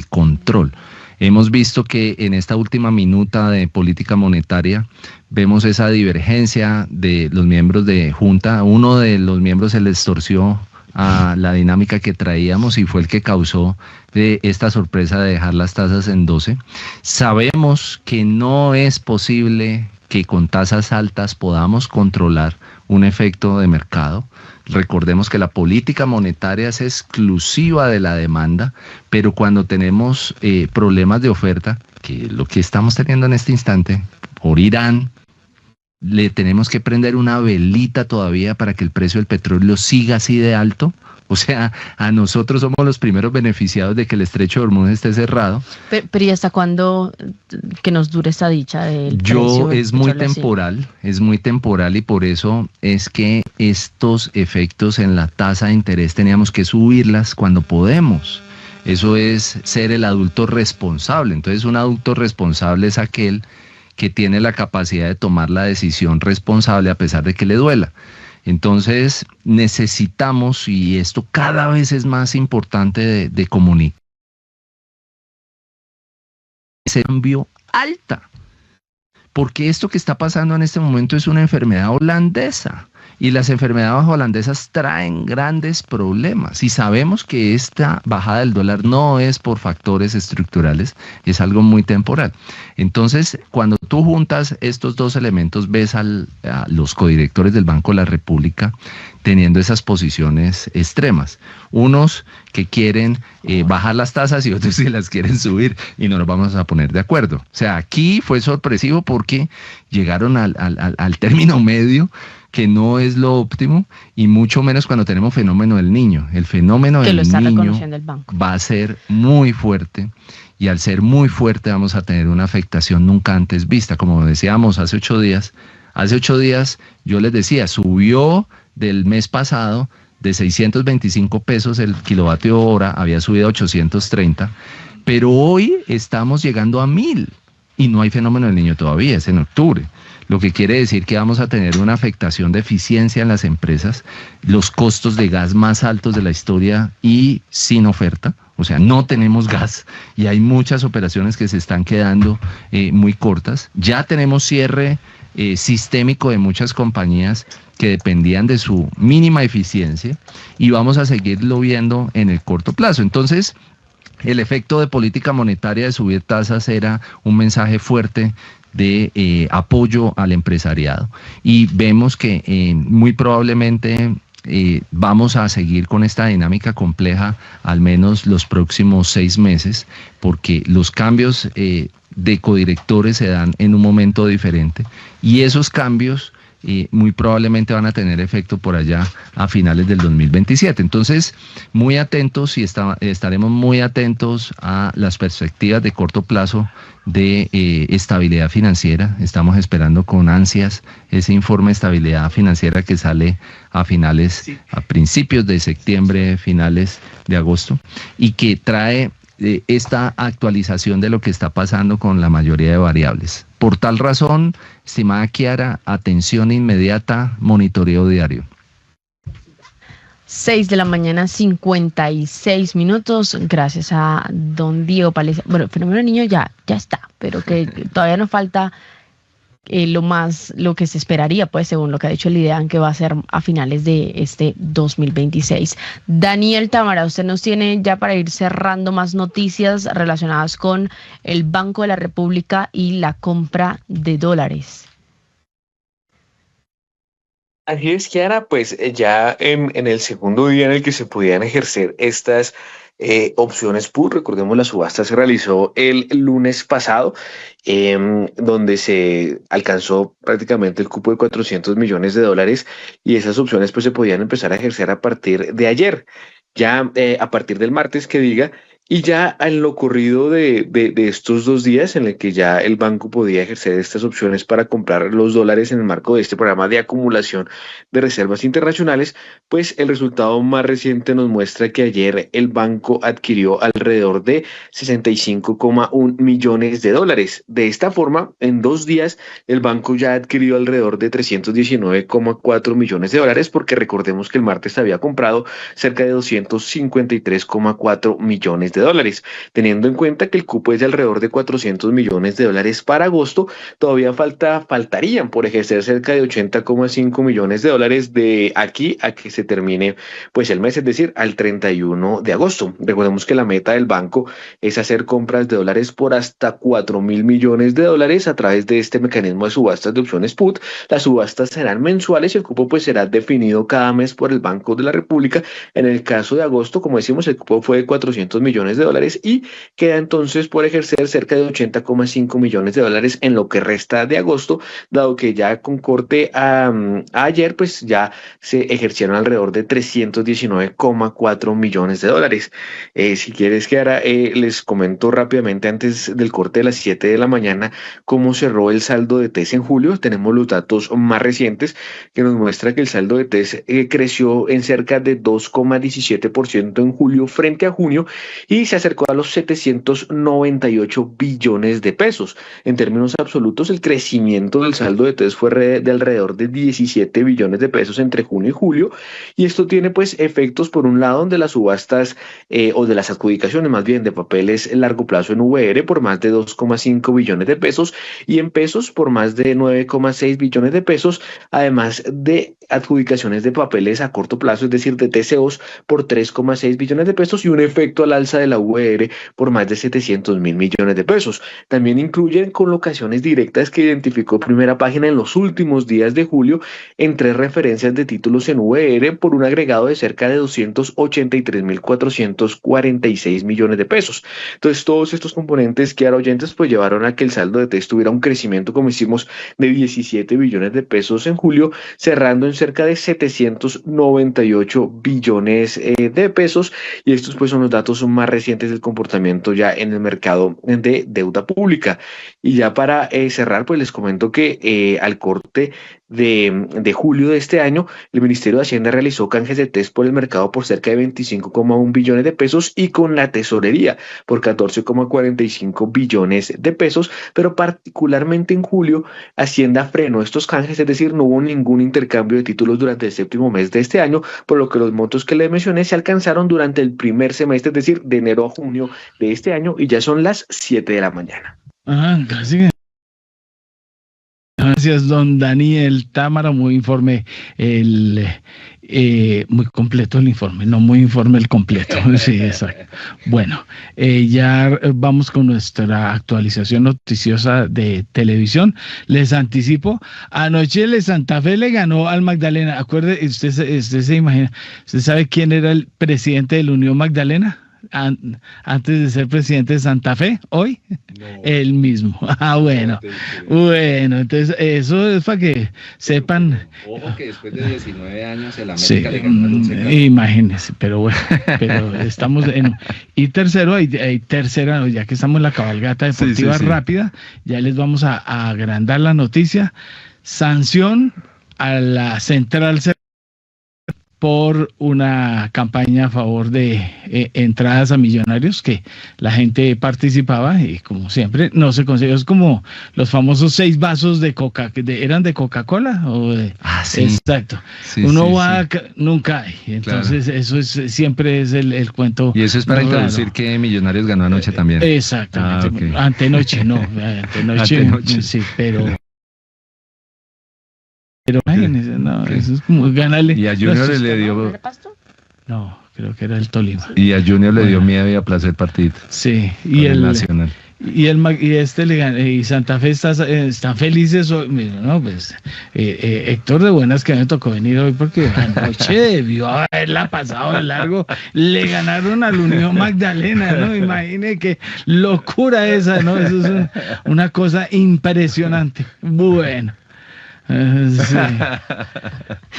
control. Hemos visto que en esta última minuta de política monetaria vemos esa divergencia de los miembros de Junta. Uno de los miembros se les torció a la dinámica que traíamos y fue el que causó esta sorpresa de dejar las tasas en 12. Sabemos que no es posible que con tasas altas podamos controlar un efecto de mercado. Recordemos que la política monetaria es exclusiva de la demanda, pero cuando tenemos problemas de oferta, que es lo que estamos teniendo en este instante, por Irán, le tenemos que prender una velita todavía para que el precio del petróleo siga así de alto. O sea, a nosotros somos los primeros beneficiados de que el estrecho de Hormuz esté cerrado. Pero ¿y hasta cuándo que nos dure esta dicha del precio? Es muy temporal y por eso es que estos efectos en la tasa de interés teníamos que subirlas cuando podemos. Eso es ser el adulto responsable. Entonces, un adulto responsable es aquel que tiene la capacidad de tomar la decisión responsable a pesar de que le duela. Entonces necesitamos, y esto cada vez es más importante de comunicar, ese cambio alta, porque esto que está pasando en este momento es una enfermedad holandesa, y las enfermedades holandesas traen grandes problemas, y sabemos que esta bajada del dólar no es por factores estructurales, es algo muy temporal. Entonces, cuando tú juntas estos dos elementos, ves a los codirectores del Banco de la República teniendo esas posiciones extremas. Unos que quieren bajar las tasas y otros que las quieren subir, y no nos vamos a poner de acuerdo. O sea, aquí fue sorpresivo porque llegaron al término medio que no es lo óptimo, y mucho menos cuando tenemos fenómeno del niño. El fenómeno del niño va a ser muy fuerte, y al ser muy fuerte vamos a tener una afectación nunca antes vista. Como decíamos hace 8 días, yo les decía, subió del mes pasado de 625 pesos el kilovatio hora, había subido a 830, pero hoy estamos llegando a 1000 y no hay fenómeno del niño todavía, es en octubre. Lo que quiere decir que vamos a tener una afectación de eficiencia en las empresas, los costos de gas más altos de la historia y sin oferta. O sea, no tenemos gas y hay muchas operaciones que se están quedando muy cortas. Ya tenemos cierre sistémico de muchas compañías que dependían de su mínima eficiencia, y vamos a seguirlo viendo en el corto plazo. Entonces, el efecto de política monetaria de subir tasas era un mensaje fuerte de apoyo al empresariado, y vemos que muy probablemente vamos a seguir con esta dinámica compleja al menos los próximos 6 meses, porque los cambios de codirectores se dan en un momento diferente, y esos cambios muy probablemente van a tener efecto por allá a finales del 2027. Entonces, muy atentos, y estaremos muy atentos a las perspectivas de corto plazo de estabilidad financiera. Estamos esperando con ansias ese informe de estabilidad financiera que sale a principios de septiembre, finales de agosto, y que trae esta actualización de lo que está pasando con la mayoría de variables. Por tal razón, estimada Kiara, atención inmediata, monitoreo diario. 6:56 a.m. Gracias a don Diego Palencia. Bueno, el fenómeno del niño ya está, pero que todavía nos falta lo que se esperaría, pues, según lo que ha dicho el IDEAN, que va a ser a finales de este 2026. Daniel Támara, usted nos tiene ya para ir cerrando más noticias relacionadas con el Banco de la República y la compra de dólares. Así es, Kiara, pues ya en el segundo día en el que se podían ejercer estas opciones put, recordemos, la subasta se realizó el lunes pasado, donde se alcanzó prácticamente el cupo de $400 millones, y esas opciones pues se podían empezar a ejercer a partir de ayer, ya a partir del martes que diga. Y ya en lo ocurrido de estos 2 días en el que ya el banco podía ejercer estas opciones para comprar los dólares en el marco de este programa de acumulación de reservas internacionales, pues el resultado más reciente nos muestra que ayer el banco adquirió alrededor de $65,1 millones. De esta forma, en 2 días, el banco ya adquirió alrededor de $319,4 millones, porque recordemos que el martes había comprado cerca de $253,4 millones. Teniendo en cuenta que el cupo es de alrededor de $400 millones para agosto, todavía faltarían por ejercer cerca de $80,5 millones de aquí a que se termine pues el mes, es decir, al 31 de agosto. Recordemos que la meta del banco es hacer compras de dólares por hasta $4.000 millones a través de este mecanismo de subastas de opciones put. Las subastas serán mensuales y el cupo pues será definido cada mes por el Banco de la República. En el caso de agosto, como decimos, el cupo fue de $400 millones y queda entonces por ejercer cerca de $80,5 millones en lo que resta de agosto, dado que ya con corte a ayer pues ya se ejercieron alrededor de $319,4 millones. Si quieres que ahora les comento rápidamente antes del corte de las 7 de la mañana cómo cerró el saldo de TES en julio. Tenemos los datos más recientes que nos muestra que el saldo de TES creció en cerca de 2,17% en julio frente a junio, y se acercó a los 798 billones de pesos. En términos absolutos, el crecimiento del saldo de TES fue de alrededor de 17 billones de pesos entre junio y julio, y esto tiene pues efectos, por un lado, de las subastas o de las adjudicaciones más bien de papeles a largo plazo en VR por más de 2,5 billones de pesos, y en pesos por más de 9,6 billones de pesos, además de adjudicaciones de papeles a corto plazo, es decir, de TCOs por 3,6 billones de pesos, y un efecto al alza de la UER por más de 700.000 millones de pesos. También incluyen colocaciones directas que identificó Primera Página en los últimos días de julio en 3 referencias de títulos en UER por un agregado de cerca de 283.446 millones de pesos. Entonces, todos estos componentes, Kiara, oyentes, pues llevaron a que el saldo de TES tuviera un crecimiento, como hicimos, de 17 billones de pesos en julio, cerrando en cerca de 798 billones de pesos, y estos pues son los datos más recientes del comportamiento ya en el mercado de deuda pública. Y ya para cerrar, pues les comento que al corte de julio de este año, el Ministerio de Hacienda realizó canjes de TES por el mercado por cerca de 25,1 billones de pesos y con la tesorería por 14,45 billones de pesos, pero particularmente en julio Hacienda frenó estos canjes, es decir, no hubo ningún intercambio de títulos durante el séptimo mes de este año, por lo que los montos que les mencioné se alcanzaron durante el primer semestre, es decir, de enero a junio de este año, y ya son las 7 de la mañana. Gracias, don Daniel Támara, muy informe, muy completo el informe, no muy informe el completo. Sí, exacto. Bueno, ya vamos con nuestra actualización noticiosa de televisión. Les anticipo, anoche el Santa Fe le ganó al Magdalena. Acuerde, usted se imagina, ¿usted sabe quién era el presidente de la Unión Magdalena? Antes de ser presidente de Santa Fe, hoy, no. Él mismo. Bueno, entonces eso es para que sepan. Ojo que después de 19 años el América le ganó al Once Caldas. Imagínense, pero bueno, pero estamos en. Y tercero, hay tercera, ya que estamos en la cabalgata deportiva rápida, ya les vamos a agrandar la noticia. Sanción a la Central por una campaña a favor de entradas a Millonarios, que la gente participaba y como siempre no se consiguió. Es como los famosos 6 vasos de Coca, ¿eran de Coca-Cola? Sí. Exacto. Sí, Uno va, nunca hay. Entonces eso es siempre es el cuento. Y eso es para introducir que Millonarios ganó anoche también. Exactamente. Okay. Antenoche, sí, pero imagínense, no, eso es como ganarle. Y a Junior le dio. No, creo que era el Tolima. Y a Junior le dio miedo y aplazó el partido. Sí, y el Nacional. Y y Santa Fe están felices hoy. No, pues Héctor de Buenas, que me tocó venir hoy porque anoche debió haberla pasado de largo. Le ganaron al Unión Magdalena, ¿no? Imagine qué locura esa, ¿no? Eso es una cosa impresionante. Bueno. Sí.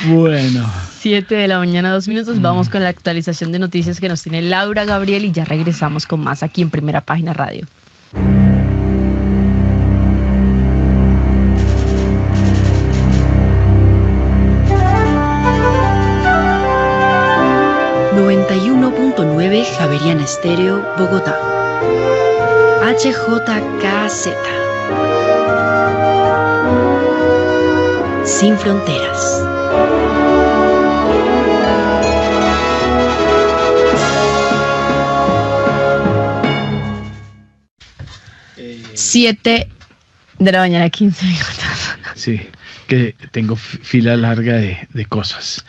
Bueno. 7 de la mañana, 2 minutos. Vamos con la actualización de noticias que nos tiene Laura Gabriel y ya regresamos con más aquí en Primera Página Radio. Javeriana Estéreo, Bogotá. HJKZ. Sin fronteras. Siete de la mañana, 15 minutos. Sí, que tengo fila larga de cosas.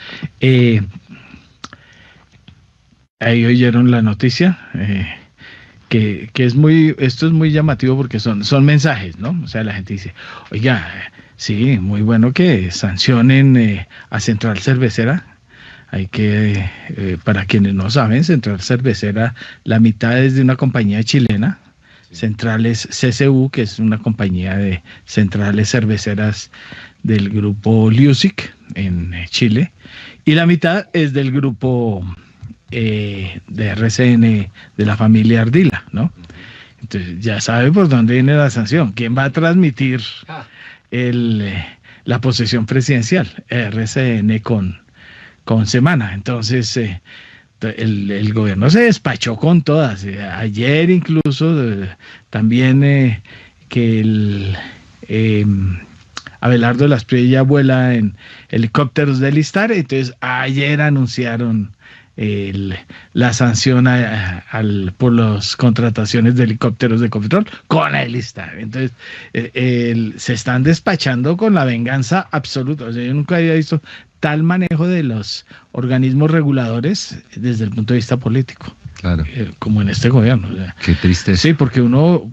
Ahí oyeron la noticia, que esto es muy llamativo porque son mensajes, ¿no? O sea, la gente dice, oiga, sí, muy bueno que sancionen a Central Cervecera. Hay que, para quienes no saben, Central Cervecera, la mitad es de una compañía chilena, Centrales CCU, que es una compañía de centrales cerveceras del grupo Liusic en Chile, y la mitad es del grupo de RCN de la familia Ardila, ¿no? Entonces ya sabe por dónde viene la sanción. ¿Quién va a transmitir la posesión presidencial? RCN con Semana. Entonces el gobierno se despachó con todas. Ayer incluso también que el Abelardo de las Priella vuela en helicópteros del Istar. Entonces ayer anunciaron la sanción por las contrataciones de helicópteros de Ecopetrol con el Istar. Entonces se están despachando con la venganza absoluta. O sea, yo nunca había visto tal manejo de los organismos reguladores desde el punto de vista político. Claro. Como en este gobierno. O sea, qué triste. Sí, porque uno,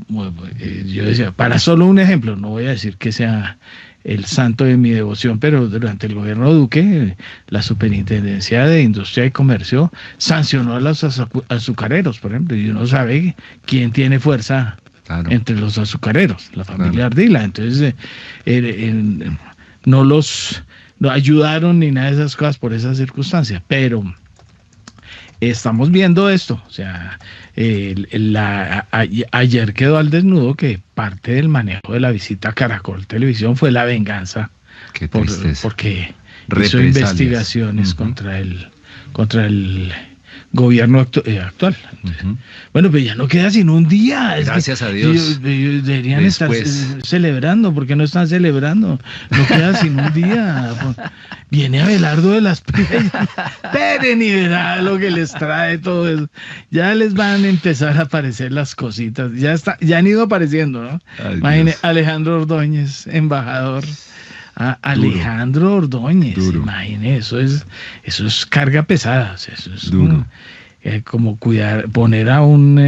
yo decía, para solo un ejemplo, no voy a decir que sea el santo de mi devoción, pero durante el gobierno de Duque, la Superintendencia de Industria y Comercio sancionó a los azucareros, por ejemplo, y uno sabe quién tiene fuerza entre los azucareros, la familia Ardila. Entonces, no ayudaron ni nada de esas cosas por esa circunstancia, pero estamos viendo esto, o sea, ayer quedó al desnudo que parte del manejo de la visita a Caracol Televisión fue la venganza, porque hizo investigaciones contra el gobierno actual. Bueno, pero ya no queda sino un día. Gracias a Dios. Deberían estar celebrando, porque no están celebrando. No queda sino un día. Viene Abelardo de las Playas. Esperen y verá lo que les trae todo eso. Ya les van a empezar a aparecer las cositas. Ya han ido apareciendo, ¿no? Imagine Alejandro Ordóñez, embajador. Alejandro Ordóñez, imagine, eso es carga pesada, o sea, eso es como poner a un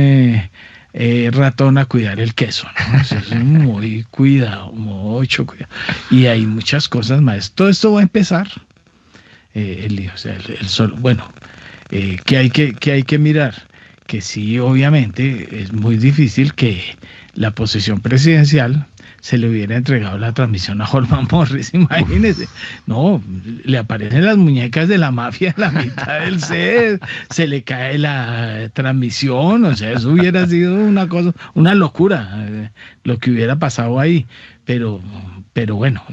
ratón a cuidar el queso, ¿no? Eso es muy cuidado, mucho cuidado. Y hay muchas cosas más. Todo esto va a empezar, o sea, el sol. Bueno, ¿qué hay que mirar? Que sí, obviamente, es muy difícil que la posesión presidencial se le hubiera entregado la transmisión a Holman Morris, imagínese. No, le aparecen las muñecas de la mafia en la mitad del set, se le cae la transmisión, o sea, eso hubiera sido una locura, lo que hubiera pasado ahí. Pero bueno,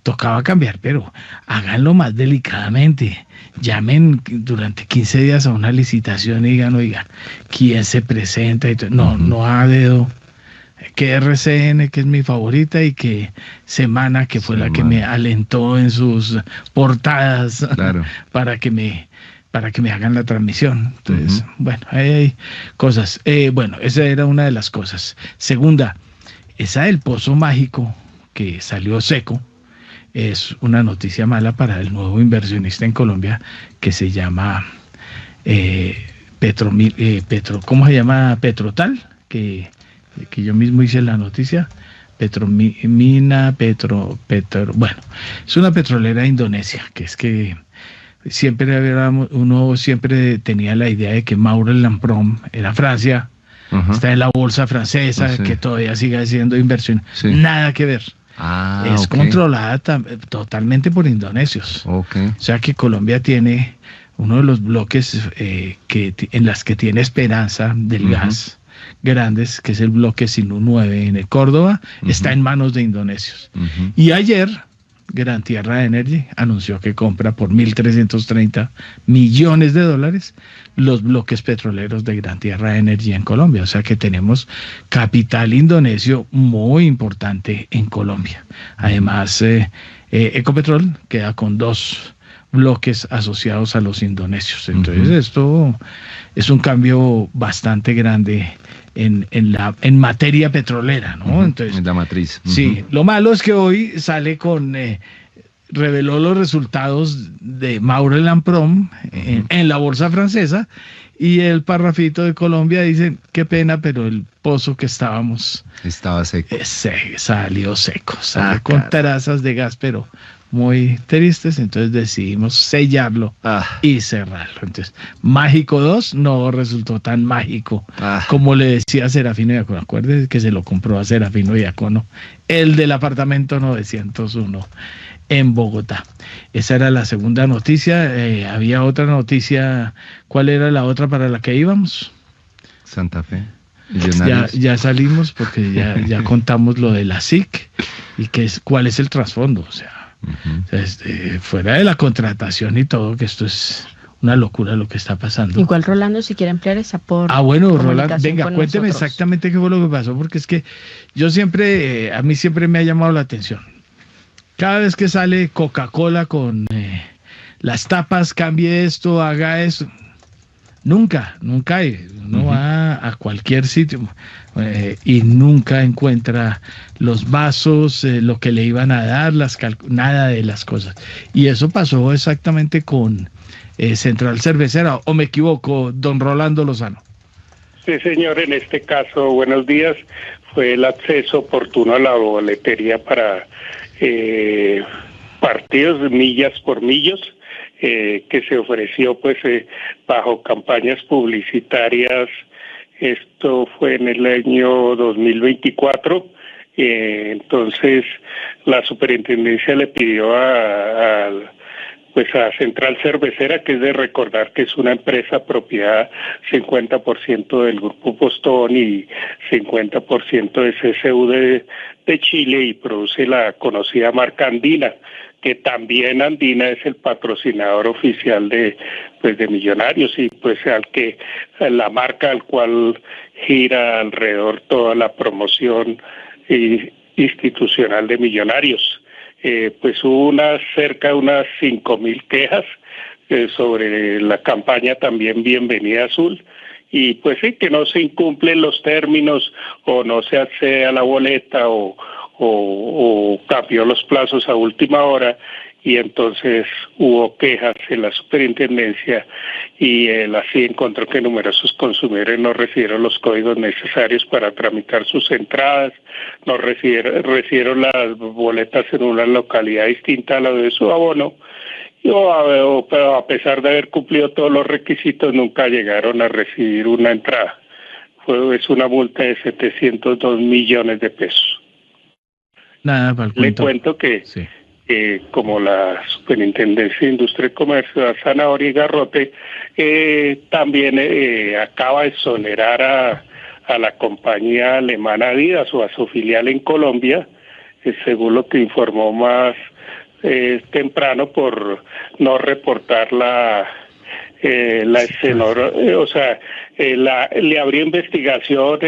tocaba cambiar, pero háganlo más delicadamente. Llamen durante 15 días a una licitación y digan, oigan, ¿quién se presenta? Y no a dedo. Que RCN, que es mi favorita, y que Semana, que fue la que me alentó en sus portadas para que me hagan la transmisión. Entonces, bueno, ahí hay cosas. Bueno, esa era una de las cosas. Segunda, esa del pozo mágico que salió seco es una noticia mala para el nuevo inversionista en Colombia que se llama ¿cómo se llama? Petrotal, que yo mismo hice la noticia. Bueno, es una petrolera de Indonesia, que es que uno siempre tenía la idea de que Maurel & Prom era Francia, está en la bolsa francesa, que todavía sigue haciendo inversión. Nada que ver. Es controlada totalmente por indonesios. O sea que Colombia tiene uno de los bloques en las que tiene esperanza del gas grandes, que es el bloque Sinú 9 en el Córdoba, está en manos de indonesios. Y ayer Gran Tierra Energy anunció que compra por $1.330 millones los bloques petroleros de Gran Tierra Energy en Colombia. O sea que tenemos capital indonesio muy importante en Colombia. Además, Ecopetrol queda con 2 bloques asociados a los indonesios. Entonces esto es un cambio bastante grande en materia petrolera, ¿no? Entonces, en la matriz. Sí, lo malo es que hoy sale reveló los resultados de Maurel & Prom en la bolsa francesa, y el parrafito de Colombia dice, qué pena, pero el pozo que estaba seco. Salió seco, con trazas de gas, pero muy tristes. Entonces decidimos sellarlo y cerrarlo. Entonces, Mágico 2 no resultó tan mágico como le decía Serafino Diácono. Acuérdense que se lo compró a Serafino Diácono, el del apartamento 901 en Bogotá. Esa era la segunda noticia. Había otra noticia. ¿Cuál era la otra para la que íbamos? Santa Fe. Ya salimos, porque ya contamos lo de la SIC y cuál es el trasfondo. O sea, fuera de la contratación y todo, que esto es una locura lo que está pasando. Igual Rolando, si quiere emplear esa por bueno, Rolando, venga, cuénteme exactamente qué fue lo que pasó, porque es que a mí siempre me ha llamado la atención. Cada vez que sale Coca-Cola con las tapas, cambie esto, haga eso. Nunca hay. Uno va a cualquier sitio y nunca encuentra los vasos, lo que le iban a dar, nada de las cosas. Y eso pasó exactamente con Central Cervecera, ¿o me equivoco, don Rolando Lozano? Sí, señor, en este caso, buenos días, fue el acceso oportuno a la boletería para partidos millas por millos, que se ofreció pues bajo campañas publicitarias. Esto fue en el año 2024. Entonces la superintendencia le pidió a Central Cervecera, que es de recordar que es una empresa propiedad 50% del Grupo Postón y 50% de CCU de Chile, y produce la conocida marca Andina, que también Andina es el patrocinador oficial de Millonarios, y pues la marca al cual gira alrededor toda la promoción institucional de Millonarios. Pues hubo cerca de unas 5.000 quejas sobre la campaña también Bienvenida Azul, y pues sí, que no se incumplen los términos o no se accede a la boleta o cambió los plazos a última hora, y entonces hubo quejas en la superintendencia, y así encontró que numerosos consumidores no recibieron los códigos necesarios para tramitar sus entradas, no recibieron las boletas en una localidad distinta a la de su abono, pero a pesar de haber cumplido todos los requisitos nunca llegaron a recibir una entrada. Es una multa de 702 millones de pesos. Nada, para el cuento. Le cuento que sí. Como la Superintendencia de Industria y Comercio de Zanahoria y Garrote también acaba de exonerar a la compañía alemana Adidas, o a su filial en Colombia, según lo que informó más temprano, por no reportar le abrió investigación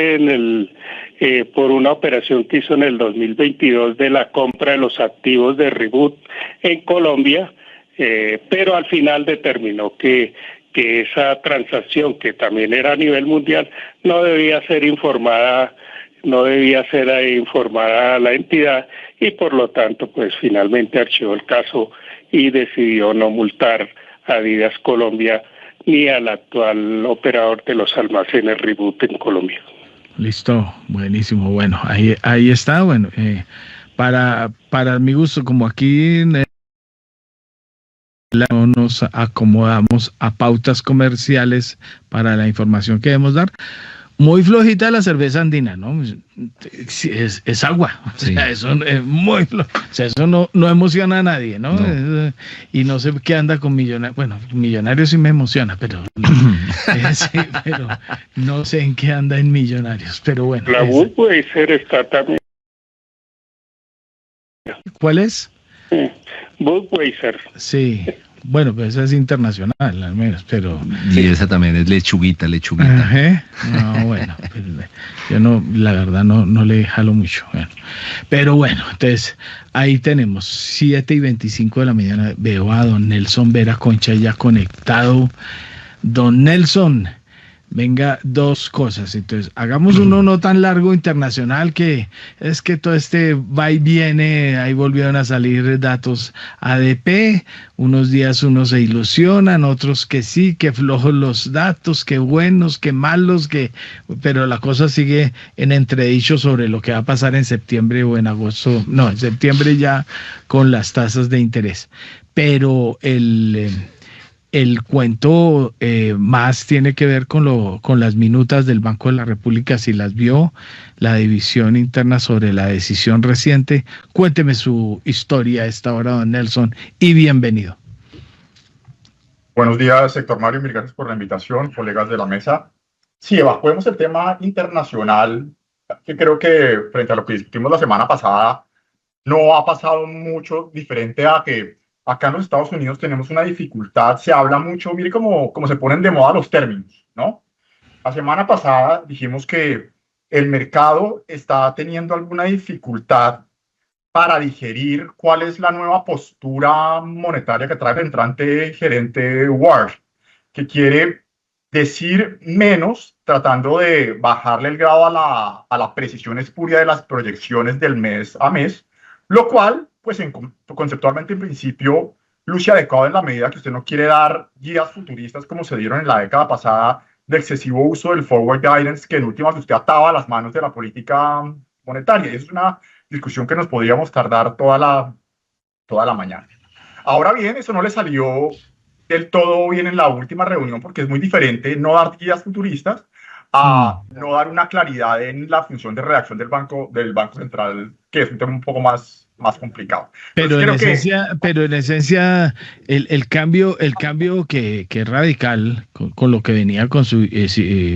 por una operación que hizo en el 2022 de la compra de los activos de Reboot en Colombia, pero al final determinó que esa transacción, que también era a nivel mundial, no debía ser informada a la entidad, y por lo tanto pues finalmente archivó el caso y decidió no multar a Adidas Colombia ni al actual operador de los almacenes Reboot en Colombia. Listo, buenísimo. Bueno, ahí está. Bueno, para mi gusto, como aquí no nos acomodamos a pautas comerciales para la información que debemos dar, muy flojita la cerveza andina, ¿no? Es agua, sí. O sea, eso es muy flojo, o sea, eso no emociona a nadie, ¿no? Y no sé qué anda con Millonarios. Bueno, Millonarios sí me emociona, pero sí, pero no sé en qué anda en Millonarios, pero bueno. La Budweiser está también. ¿Cuál es? Budweiser. Sí. Bueno, pues esa es internacional, al menos, pero... Y esa también es lechuguita. Ajá. No, bueno, pues, yo la verdad no le jalo mucho. Bueno. Pero bueno, entonces, ahí tenemos 7:25 de la mañana, veo a don Nelson Vera Concha ya conectado. Don Nelson, venga, dos cosas. Entonces, hagamos uno no tan largo internacional, que es que todo este va y viene, ahí volvieron a salir datos ADP, unos días unos se ilusionan, otros que sí, que flojos los datos, que buenos, que malos, pero la cosa sigue en entredicho sobre lo que va a pasar en septiembre o en agosto, no, en septiembre ya con las tasas de interés. Pero el cuento más tiene que ver con las minutas del Banco de la República, si las vio, la división interna sobre la decisión reciente. Cuénteme su historia a esta hora, don Nelson, y bienvenido. Buenos días, Héctor Mario, mil gracias por la invitación, colegas de la mesa. Sí, evacuemos el tema internacional, que creo que frente a lo que discutimos la semana pasada, no ha pasado mucho diferente a que acá en los Estados Unidos tenemos una dificultad, se habla mucho, mire cómo se ponen de moda los términos, ¿no? La semana pasada dijimos que el mercado está teniendo alguna dificultad para digerir cuál es la nueva postura monetaria que trae el entrante gerente Ward, que quiere decir menos, tratando de bajarle el grado a la precisión espuria de las proyecciones del mes a mes, lo cual, pues conceptualmente en principio, luce adecuado en la medida que usted no quiere dar guías futuristas como se dieron en la década pasada de excesivo uso del forward guidance, que en últimas usted ataba las manos de la política monetaria. Y eso es una discusión que nos podríamos tardar toda la mañana. Ahora bien, eso no le salió del todo bien en la última reunión, porque es muy diferente no dar guías futuristas a no dar una claridad en la función de redacción del Banco Central, que es un tema un poco más complicado. Pero en esencia, el cambio que es radical con lo que venía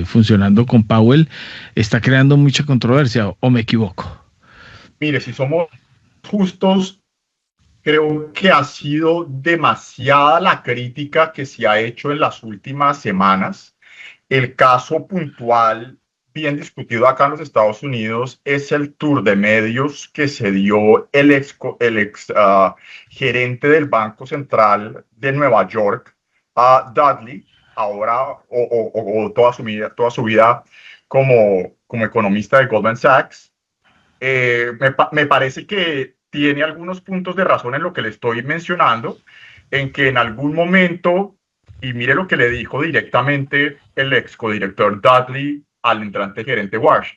funcionando con Powell está creando mucha controversia, ¿o me equivoco? Mire, si somos justos, creo que ha sido demasiada la crítica que se ha hecho en las últimas semanas. El caso puntual, bien discutido acá en los Estados Unidos, es el tour de medios que se dio el ex gerente del Banco Central de Nueva York, Dudley, ahora o toda su vida como economista de Goldman Sachs. Me parece que tiene algunos puntos de razón en lo que le estoy mencionando, en que en algún momento, y mire lo que le dijo directamente el ex codirector Dudley al entrante gerente Warsh,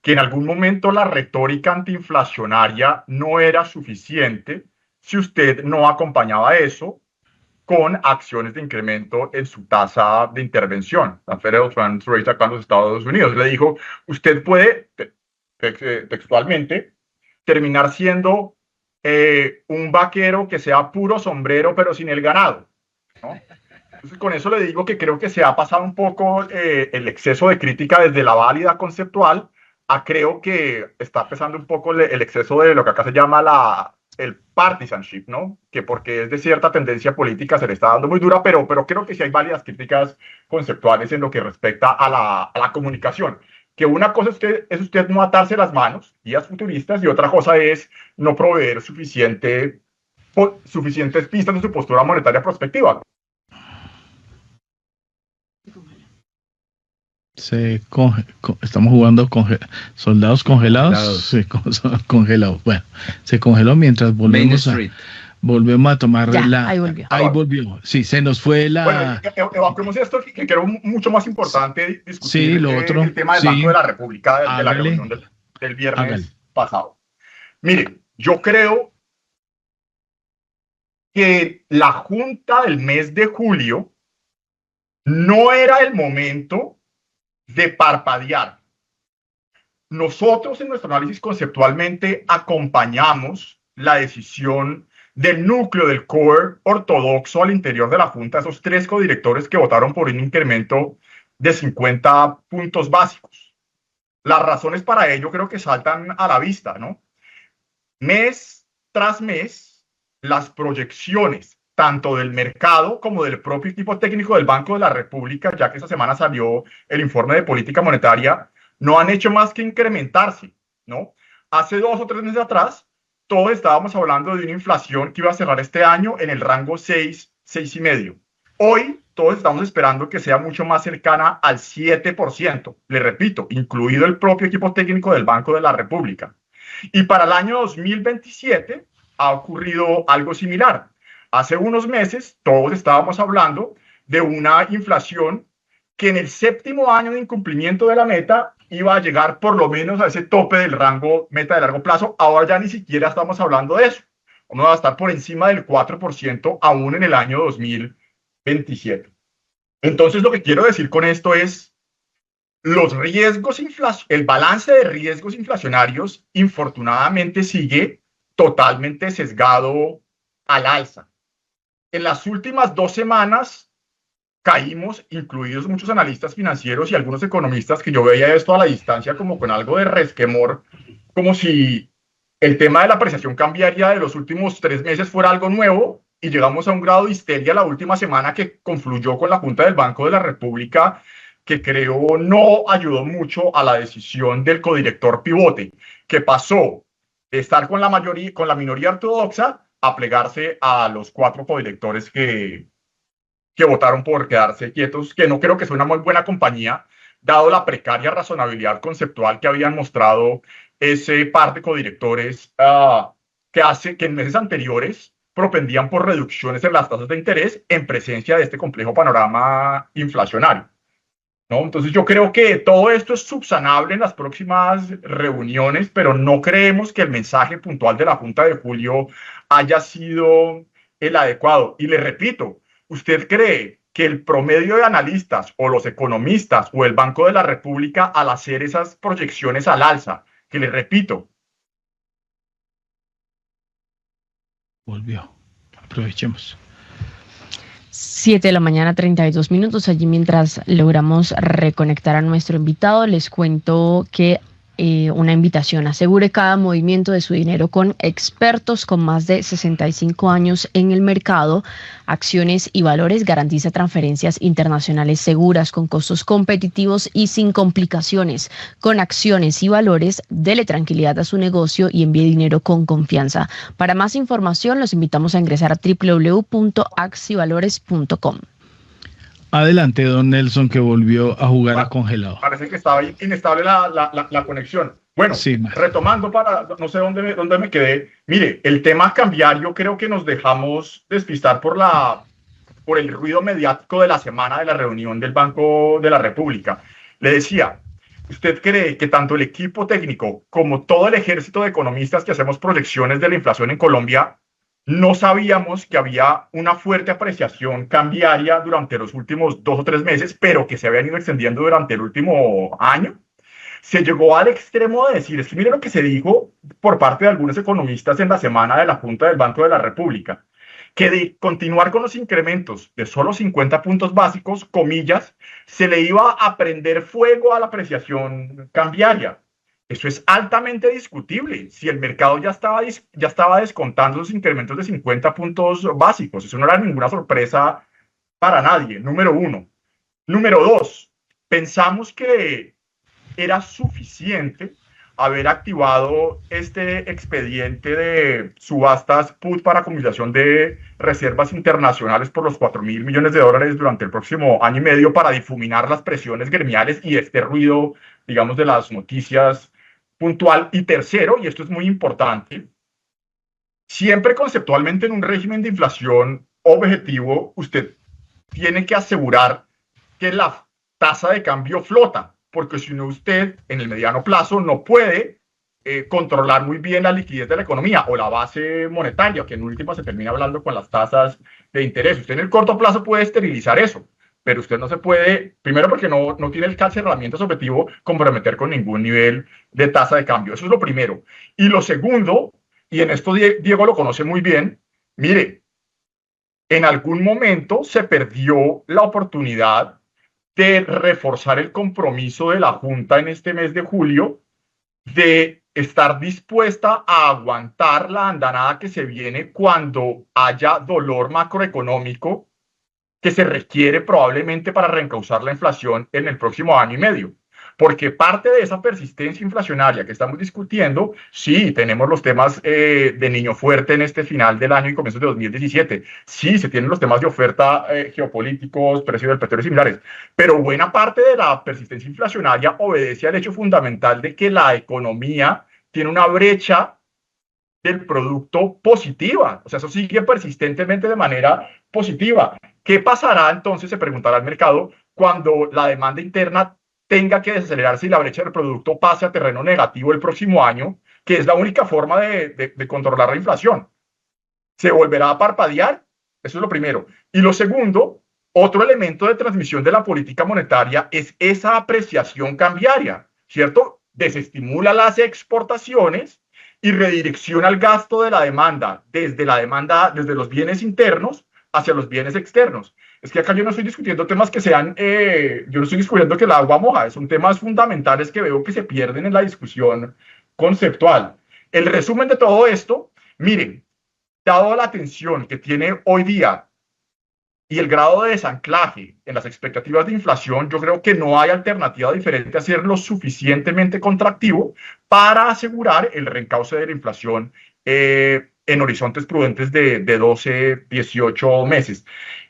que en algún momento la retórica antiinflacionaria no era suficiente si usted no acompañaba eso con acciones de incremento en su tasa de intervención, la Federal Funds Rate acá en los Estados Unidos. Le dijo, usted puede, textualmente, terminar siendo un vaquero que sea puro sombrero pero sin el ganado, ¿no? Entonces, con eso le digo que creo que se ha pasado un poco el exceso de crítica desde la válida conceptual a creo que está pesando un poco el exceso de lo que acá se llama el partisanship, ¿no? Que porque es de cierta tendencia política se le está dando muy dura, pero creo que sí hay válidas críticas conceptuales en lo que respecta a la comunicación. Que una cosa es usted no atarse las manos, guías futuristas, y otra cosa es no proveer suficientes pistas de su postura monetaria prospectiva. Estamos jugando soldados congelados. Sí, congelados. Bueno, se congeló mientras volvemos a tomar Ahí volvió. Sí, se nos fue la... Bueno, evacuemos esto, que creo mucho más importante discutir sí, lo otro, el tema del Banco de la República de la reunión del viernes pasado. Mire, yo creo que la junta del mes de julio no era el momento de parpadear. Nosotros en nuestro análisis conceptualmente acompañamos la decisión del núcleo del core ortodoxo al interior de la Junta, esos 3 codirectores que votaron por un incremento de 50 puntos básicos. Las razones para ello creo que saltan a la vista, ¿no? Mes tras mes, las proyecciones tanto del mercado como del propio equipo técnico del Banco de la República, ya que esta semana salió el informe de política monetaria, no han hecho más que incrementarse, ¿no? Hace 2 o 3 meses atrás, todos estábamos hablando de una inflación que iba a cerrar este año en el rango 6, 6,5. Hoy, todos estamos esperando que sea mucho más cercana al 7%. Le repito, incluido el propio equipo técnico del Banco de la República. Y para el año 2027 ha ocurrido algo similar. Hace unos meses, todos estábamos hablando de una inflación que en el 7º año de incumplimiento de la meta iba a llegar por lo menos a ese tope del rango meta de largo plazo. Ahora ya ni siquiera estamos hablando de eso. Vamos a estar por encima del 4% aún en el año 2027. Entonces, lo que quiero decir con esto es los riesgos el balance de riesgos inflacionarios, infortunadamente, sigue totalmente sesgado al alza. En las últimas 2 semanas caímos, incluidos muchos analistas financieros y algunos economistas, que yo veía esto a la distancia como con algo de resquemor, como si el tema de la apreciación cambiaria de los últimos 3 meses fuera algo nuevo, y llegamos a un grado de histeria la última semana que confluyó con la Junta del Banco de la República, que creo no ayudó mucho a la decisión del codirector pivote, que pasó de estar con la minoría ortodoxa a plegarse a los 4 codirectores que que votaron por quedarse quietos, que no creo que sea una muy buena compañía, dado la precaria razonabilidad conceptual que habían mostrado ese par de codirectores que en meses anteriores propendían por reducciones en las tasas de interés en presencia de este complejo panorama inflacionario, ¿no? Entonces yo creo que todo esto es subsanable en las próximas reuniones, pero no creemos que el mensaje puntual de la Junta de julio haya sido el adecuado. Y le repito, ¿usted cree que el promedio de analistas o los economistas o el Banco de la República, al hacer esas proyecciones al alza, que le repito? Volvió. Aprovechemos. 7 de la mañana, 32 minutos. Allí mientras logramos reconectar a nuestro invitado, les cuento que una invitación: asegure cada movimiento de su dinero con expertos con más de 65 años en el mercado. Acciones y Valores garantiza transferencias internacionales seguras, con costos competitivos y sin complicaciones. Con Acciones y Valores, dele tranquilidad a su negocio y envíe dinero con confianza. Para más información, los invitamos a ingresar a www.accivalores.com. Adelante, don Nelson, que volvió a jugar a congelado. Parece que estaba inestable la conexión. Bueno, sí, retomando no sé dónde me quedé. Mire, el tema cambiario creo que nos dejamos despistar por el ruido mediático de la semana de la reunión del Banco de la República. Le decía, ¿usted cree que tanto el equipo técnico como todo el ejército de economistas que hacemos proyecciones de la inflación en Colombia no sabíamos que había una fuerte apreciación cambiaria durante los últimos 2 o 3 meses, pero que se habían ido extendiendo durante el último año? Se llegó al extremo de decir, es que mire lo que se dijo por parte de algunos economistas en la semana de la Junta del Banco de la República, que de continuar con los incrementos de solo 50 puntos básicos, comillas, se le iba a prender fuego a la apreciación cambiaria. Eso es altamente discutible. Si el mercado ya estaba descontando los incrementos de 50 puntos básicos, eso no era ninguna sorpresa para nadie, número uno. Número dos, pensamos que era suficiente haber activado este expediente de subastas put para acumulación de reservas internacionales por los $4.000 millones durante el próximo año y medio para difuminar las presiones gremiales y este ruido, digamos, de las noticias puntual. Y tercero, y esto es muy importante, siempre conceptualmente en un régimen de inflación objetivo, usted tiene que asegurar que la tasa de cambio flota, porque si no, usted en el mediano plazo no puede controlar muy bien la liquidez de la economía o la base monetaria, que en última se termina hablando con las tasas de interés. Usted en el corto plazo puede esterilizar eso, pero usted no se puede, primero porque no tiene el calce de herramientas objetivo, comprometer con ningún nivel de tasa de cambio. Eso es lo primero. Y lo segundo, y en esto Diego lo conoce muy bien, mire, en algún momento se perdió la oportunidad de reforzar el compromiso de la Junta en este mes de julio de estar dispuesta a aguantar la andanada que se viene cuando haya dolor macroeconómico que se requiere probablemente para reencauzar la inflación en el próximo año y medio. Porque parte de esa persistencia inflacionaria que estamos discutiendo, sí, tenemos los temas de niño fuerte en este final del año y comienzos de 2017. Sí, se tienen los temas de oferta geopolíticos, precios del petróleo y similares. Pero buena parte de la persistencia inflacionaria obedece al hecho fundamental de que la economía tiene una brecha del producto positiva. O sea, eso sigue persistentemente de manera positiva. ¿Qué pasará entonces, se preguntará el mercado, cuando la demanda interna tenga que desacelerarse y la brecha del producto pase a terreno negativo el próximo año, que es la única forma de controlar la inflación? ¿Se volverá a parpadear? Eso es lo primero. Y lo segundo, otro elemento de transmisión de la política monetaria es esa apreciación cambiaria, ¿cierto? Desestimula las exportaciones y redirecciona el gasto de la demanda, desde los bienes internos hacia los bienes externos. Es que acá yo no estoy discutiendo temas que sean, yo no estoy discutiendo que el agua moja, son temas fundamentales que veo que se pierden en la discusión conceptual. El resumen de todo esto, miren, dado la tensión que tiene hoy día y el grado de desanclaje en las expectativas de inflación, yo creo que no hay alternativa diferente a hacerlo suficientemente contractivo para asegurar el reencauce de la inflación en horizontes prudentes de 12, 18 meses.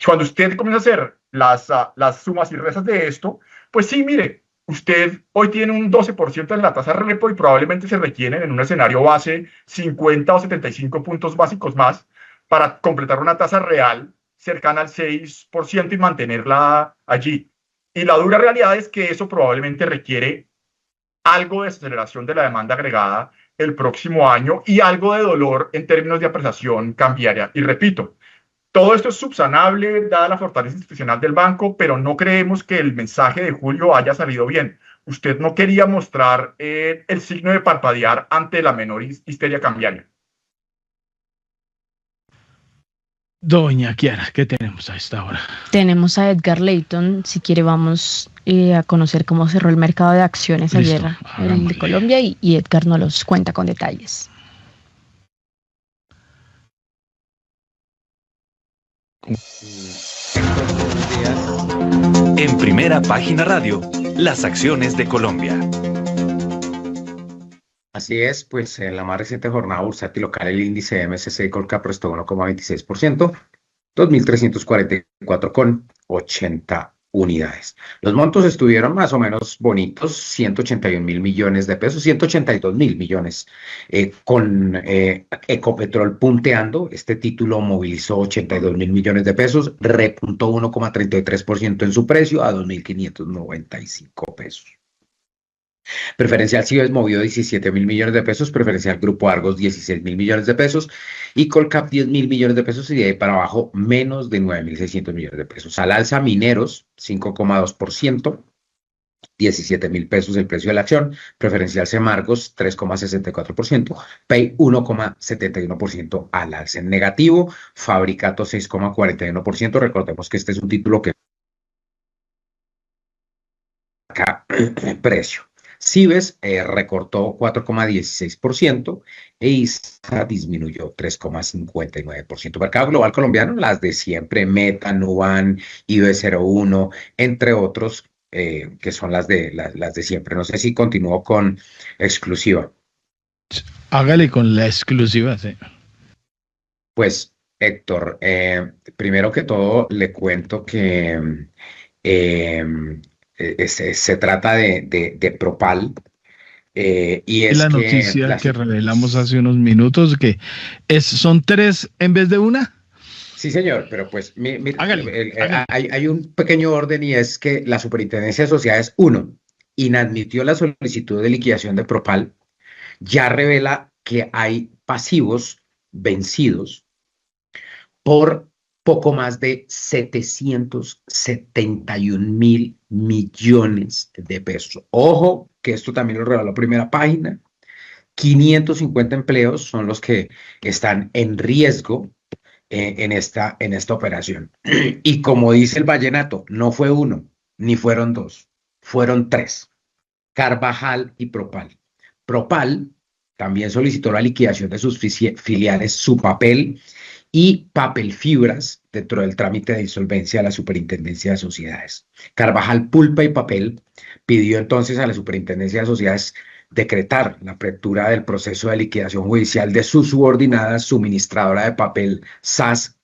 Cuando usted comienza a hacer las sumas y restas de esto, pues sí, mire, usted hoy tiene un 12% en la tasa repo y probablemente se requieren en un escenario base 50 o 75 puntos básicos más para completar una tasa real cercana al 6% y mantenerla allí. Y la dura realidad es que eso probablemente requiere algo de aceleración de la demanda agregada el próximo año y algo de dolor en términos de apreciación cambiaria. Y repito, todo esto es subsanable dada la fortaleza institucional del banco, pero no creemos que el mensaje de julio haya salido bien. Usted no quería mostrar el signo de parpadear ante la menor histeria cambiaria. Doña Kiara, ¿qué tenemos a esta hora? Tenemos a Edgar Leighton. Si quiere, vamos a conocer cómo cerró el mercado de acciones ayer el de Colombia y Edgar nos los cuenta con detalles. En Primera Página Radio, las acciones de Colombia. Así es, pues en la más reciente jornada bursátil local el índice MSCI Colcap restó 1,26%, 2.344,80 unidades. Los montos estuvieron más o menos bonitos, 181.000 millones de pesos, 182.000 millones, con Ecopetrol punteando. Este título movilizó 82.000 millones de pesos, repuntó 1,33% en su precio a 2.595 pesos. Preferencial Cibes movió 17.000 millones de pesos, Preferencial Grupo Argos 16.000 millones de pesos y Colcap 10.000 millones de pesos y de ahí para abajo menos de 9.600 millones de pesos. Al alza Mineros 5,2%, 17.000 pesos el precio de la acción, Preferencial Semargos 3,64%, Pay 1,71% al alza. En negativo, Fabricato 6,41%, recordemos que este es un título que marca precio. Cibes recortó 4,16% e ISA disminuyó 3,59%. Mercado global colombiano, las de siempre, Meta, Nuban, IB01, entre otros, que son las de siempre. No sé si continúo con exclusiva. Hágale con la exclusiva, sí. Pues, Héctor, primero que todo le cuento que se trata de Propal. Y es la noticia que revelamos hace unos minutos, que son 3 en vez de una. Sí, señor, pero pues hay un pequeño orden y es que la Superintendencia de Sociedades, 1, inadmitió la solicitud de liquidación de Propal, ya revela que hay pasivos vencidos por poco más de 771.000 millones de pesos. Ojo, que esto también lo reveló Primera Página. 550 empleos son los que están en riesgo en esta operación. Y como dice el vallenato, no fue 1, ni fueron 2, fueron 3. Carvajal y Propal. Propal también solicitó la liquidación de sus filiales Supapel y Papel Fibras dentro del trámite de insolvencia de la Superintendencia de Sociedades. Carvajal Pulpa y Papel pidió entonces a la Superintendencia de Sociedades decretar la apertura del proceso de liquidación judicial de su subordinada suministradora de papel SAS,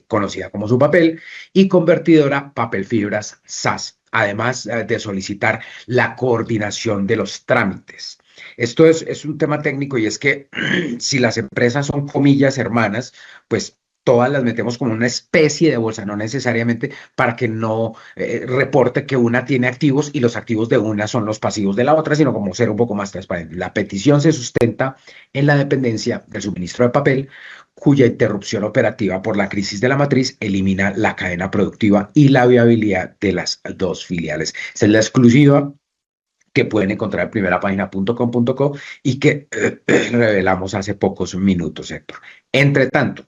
conocida como Supapel, y convertidora Papel Fibras SAS, además de solicitar la coordinación de los trámites. Esto es un tema técnico y es que si las empresas son comillas hermanas, pues todas las metemos como una especie de bolsa, no necesariamente para que no reporte que una tiene activos y los activos de una son los pasivos de la otra, sino como ser un poco más transparente. La petición se sustenta en la dependencia del suministro de papel, cuya interrupción operativa por la crisis de la matriz elimina la cadena productiva y la viabilidad de las dos filiales. Esa es la exclusiva que pueden encontrar en primerapagina.com.co y que revelamos hace pocos minutos, Héctor. Entre tanto,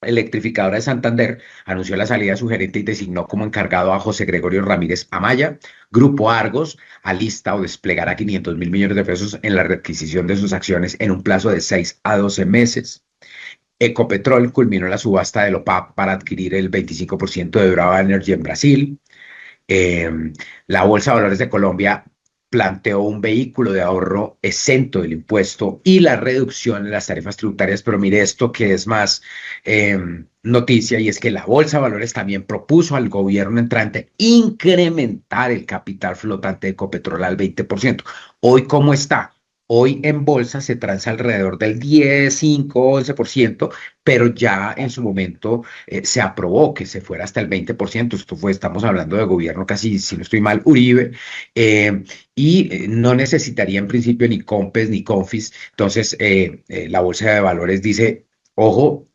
Electrificadora de Santander anunció la salida de su gerente y designó como encargado a José Gregorio Ramírez Amaya. Grupo Argos alista o desplegará 500.000 millones de pesos en la readquisición de sus acciones en un plazo de 6 a 12 meses. Ecopetrol culminó la subasta del OPAP para adquirir el 25% de Brava Energy en Brasil. La Bolsa de Valores de Colombia planteó un vehículo de ahorro exento del impuesto y la reducción en las tarifas tributarias, pero mire esto que es más noticia, y es que la Bolsa de Valores también propuso al gobierno entrante incrementar el capital flotante de Ecopetrol al 20%. Hoy, ¿cómo está? Hoy en bolsa se transa alrededor del 10, 5, 11%, pero ya en su momento se aprobó que se fuera hasta el 20%. Estamos hablando de gobierno casi, si no estoy mal, Uribe, y no necesitaría en principio ni COMPES ni CONFIS. Entonces, la Bolsa de Valores dice, ojo,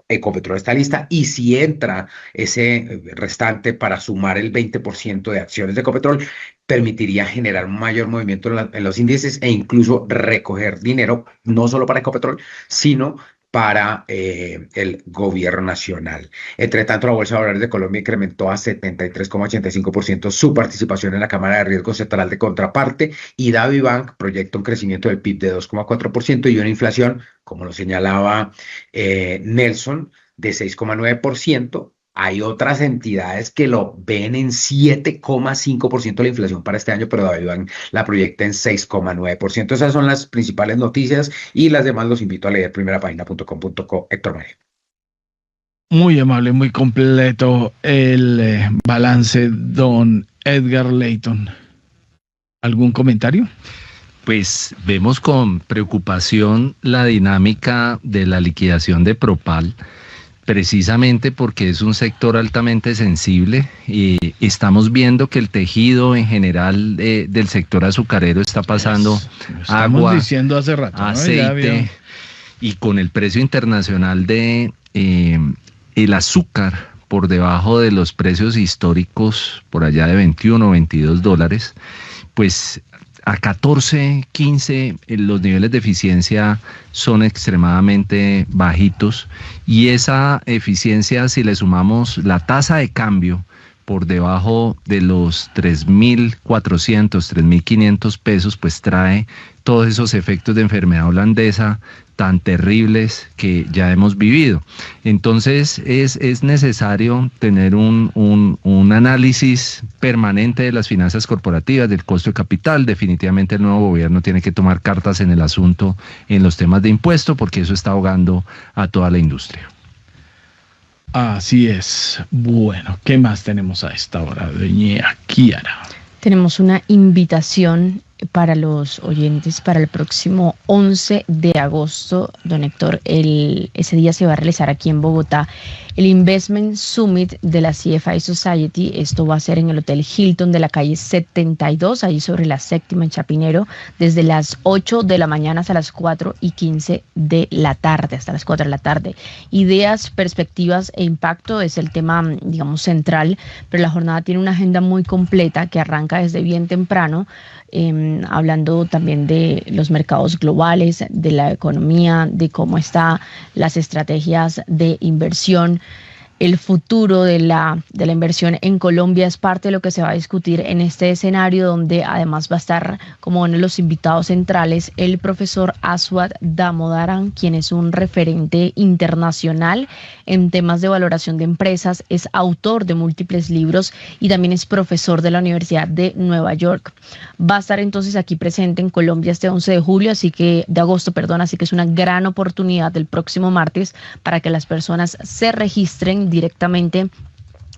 Ecopetrol está lista, y si entra ese restante para sumar el 20% de acciones de Ecopetrol, permitiría generar un mayor movimiento en los índices e incluso recoger dinero, no solo para Ecopetrol, sino para el gobierno nacional. Entre tanto, la Bolsa de Valores de Colombia incrementó a 73,85% su participación en la Cámara de Riesgo Central de Contraparte, y DaviBank proyecta un crecimiento del PIB de 2,4% y una inflación, como lo señalaba Nelson, de 6,9%. Hay otras entidades que lo ven en 7,5% la inflación para este año, pero DaviBank la proyecta en 6,9%. Esas son las principales noticias, y las demás los invito a leer primerapagina.com.co. Héctor Mario. Muy amable, muy completo el balance, don Edgar Leyton. ¿Algún comentario? Pues vemos con preocupación la dinámica de la liquidación de Propal, precisamente porque es un sector altamente sensible, y estamos viendo que el tejido en general del sector azucarero está pasando agua, diciendo hace rato, aceite, y con el precio internacional de el azúcar por debajo de los precios históricos, por allá de 21 o 22 dólares, pues a 14, 15 los niveles de eficiencia son extremadamente bajitos, y esa eficiencia, si le sumamos la tasa de cambio por debajo de los 3.400, 3.500 pesos, pues trae todos esos efectos de enfermedad holandesa tan terribles que ya hemos vivido. Entonces es necesario tener un análisis permanente de las finanzas corporativas, del costo de capital. Definitivamente el nuevo gobierno tiene que tomar cartas en el asunto en los temas de impuesto, porque eso está ahogando a toda la industria. Así es. Bueno, ¿qué más tenemos a esta hora, doña Kiara? Tenemos una invitación para los oyentes para el próximo 11 de agosto, don Héctor. Ese día se va a realizar aquí en Bogotá el Investment Summit de la CFI Society. Esto va a ser en el Hotel Hilton de la calle 72, ahí sobre la 7ª en Chapinero, desde las 8 de la mañana hasta las 4:15 de la tarde, hasta las 4 de la tarde. Ideas, perspectivas e impacto es el tema, digamos, central, pero la jornada tiene una agenda muy completa que arranca desde bien temprano, hablando también de los mercados globales, de la economía, de cómo están las estrategias de inversión. El futuro de la inversión en Colombia es parte de lo que se va a discutir en este escenario, donde además va a estar como uno de los invitados centrales el profesor Aswad Damodaran, quien es un referente internacional en temas de valoración de empresas, es autor de múltiples libros y también es profesor de la Universidad de Nueva York. Va a estar entonces aquí presente en Colombia este 11 de agosto, así que es una gran oportunidad el próximo martes para que las personas se registren directamente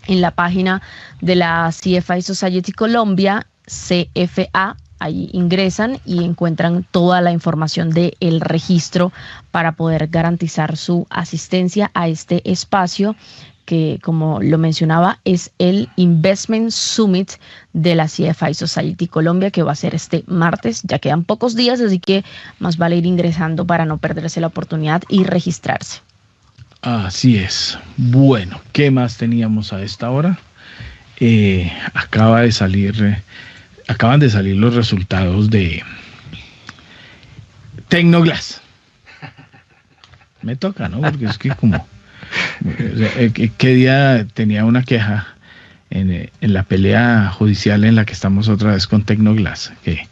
en la página de la CFI Society Colombia, CFA. Ahí ingresan y encuentran toda la información del registro para poder garantizar su asistencia a este espacio que, como lo mencionaba, es el Investment Summit de la CFI Society Colombia, que va a ser este martes. Ya quedan pocos días, así que más vale ir ingresando para no perderse la oportunidad y registrarse. Así es. Bueno, ¿qué más teníamos a esta hora? Acaban de salir los resultados de Tecnoglass. Me toca, ¿no? Porque es que como ¿qué día tenía una queja en la pelea judicial en la que estamos otra vez con Tecnoglass, que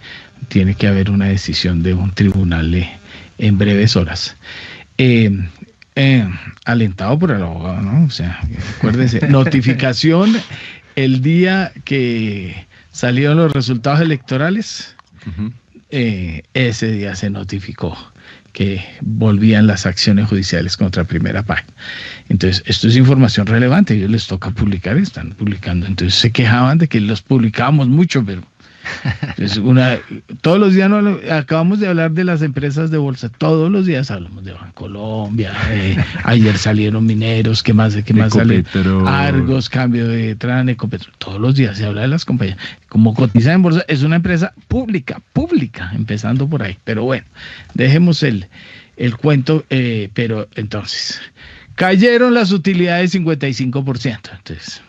tiene que haber una decisión de un tribunal en breves horas. Alentado por el abogado, ¿no? O sea, acuérdense, notificación el día que salieron los resultados electorales, ese día se notificó que volvían las acciones judiciales contra Primera Página. Entonces, esto es información relevante, a ellos les toca publicar, están publicando. Entonces se quejaban de que los publicábamos mucho, pero todos los días acabamos de hablar de las empresas de bolsa, todos los días hablamos de Bancolombia, ayer salieron Mineros, ¿qué más sale? Argos, cambio de Tran, Ecopetrol, todos los días se habla de las compañías. Como cotiza en bolsa, es una empresa pública, empezando por ahí. Pero bueno, dejemos el cuento, pero entonces, cayeron las utilidades 55%, entonces...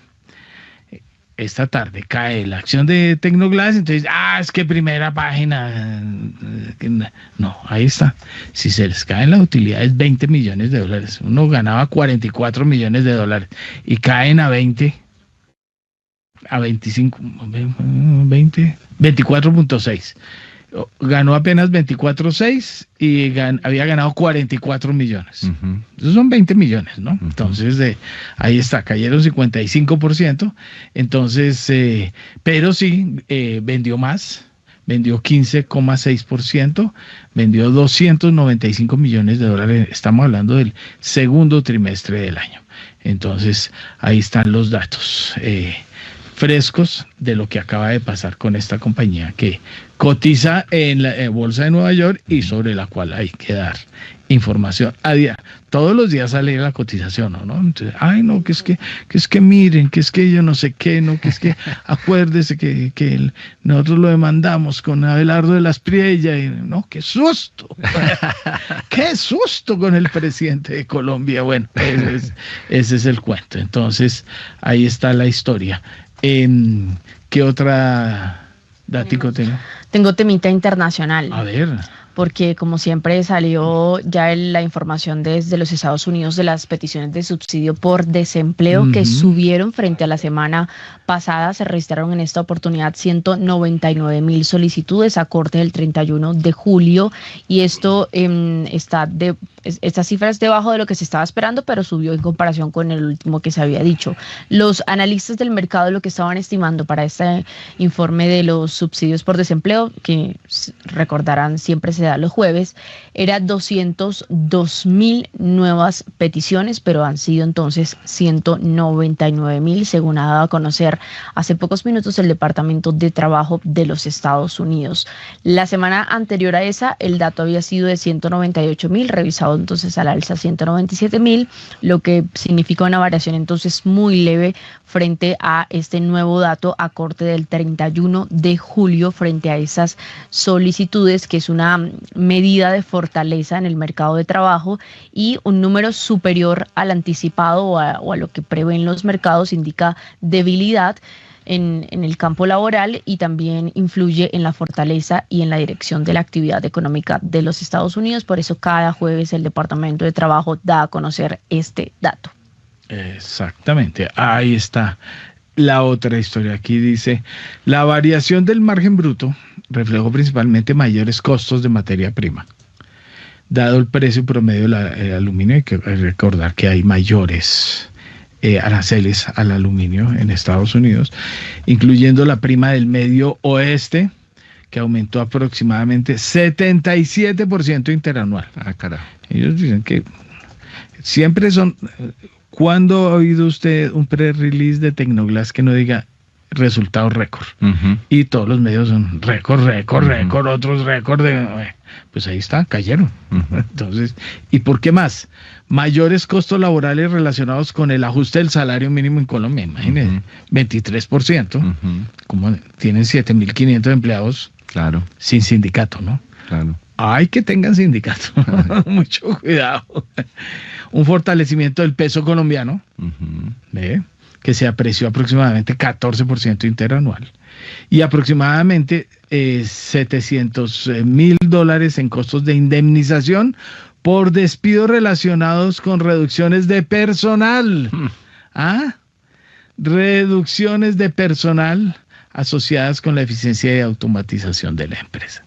Esta tarde cae la acción de Tecnoglass, entonces, es que Primera Página, no, ahí está. Si se les caen las utilidades, $20 millones. Uno ganaba $44 millones y caen a 20, a 25, 20, 24.6. Ganó apenas 24.6 y había ganado 44 millones. Esos son 20 millones, ¿no? Entonces, ahí está, cayeron 55%. Entonces, pero sí, vendió más, vendió 15,6%, vendió $295 millones. Estamos hablando del segundo trimestre del año. Entonces, ahí están los datos frescos de lo que acaba de pasar con esta compañía que cotiza en la Bolsa de Nueva York y sobre la cual hay que dar información a día. Todos los días sale la cotización, ¿no? Entonces, no, que es que miren, que es que yo no sé qué, no, que es que acuérdese que nosotros lo demandamos con Abelardo de las Priella y no, qué susto. Qué susto con el presidente de Colombia. Bueno, ese es el cuento. Entonces, ahí está la historia. ¿Qué otra dático tengo? Tengo temita internacional. A ver. Porque como siempre salió ya la información desde los Estados Unidos de las peticiones de subsidio por desempleo que subieron frente a la semana pasada. Se registraron en esta oportunidad 199,000 solicitudes a corte del 31 de julio y esto esta cifra es debajo de lo que se estaba esperando, pero subió en comparación con el último que se había dicho. Los analistas del mercado lo que estaban estimando para este informe de los subsidios por desempleo, que recordarán siempre se da los jueves, era 202,000 nuevas peticiones, pero han sido entonces 199,000, según ha dado a conocer hace pocos minutos el Departamento de Trabajo de los Estados Unidos. La semana anterior a esa, el dato había sido de 198,000, revisado entonces al alza 197,000, lo que significa una variación entonces muy leve frente a este nuevo dato a corte del 31 de julio frente a esas solicitudes, que es una medida de fortaleza en el mercado de trabajo y un número superior al anticipado o a lo que prevén los mercados indica debilidad en el campo laboral y también influye en la fortaleza y en la dirección de la actividad económica de los Estados Unidos. Por eso cada jueves el Departamento de Trabajo da a conocer este dato. Exactamente, ahí está la otra historia. Aquí dice, la variación del margen bruto reflejó principalmente mayores costos de materia prima. Dado el precio promedio del aluminio, hay que recordar que hay mayores aranceles al aluminio en Estados Unidos, incluyendo la prima del Medio Oeste, que aumentó aproximadamente 77% interanual. Carajo. Ellos dicen que siempre son... ¿Cuándo ha oído usted un pre-release de Tecnoglass que no diga resultados récord? Y todos los medios son récord, otros récord. Pues ahí está, cayeron. Entonces, ¿y por qué más? Mayores costos laborales relacionados con el ajuste del salario mínimo en Colombia, imagínense, 23%. Como tienen 7,500 empleados sin sindicato, ¿no? Claro. Ay, que tengan sindicato. Mucho cuidado. Un fortalecimiento del peso colombiano, que se apreció aproximadamente 14% interanual. Y aproximadamente $700,000 en costos de indemnización por despidos relacionados con reducciones de personal. Reducciones de personal asociadas con la eficiencia y automatización de la empresa.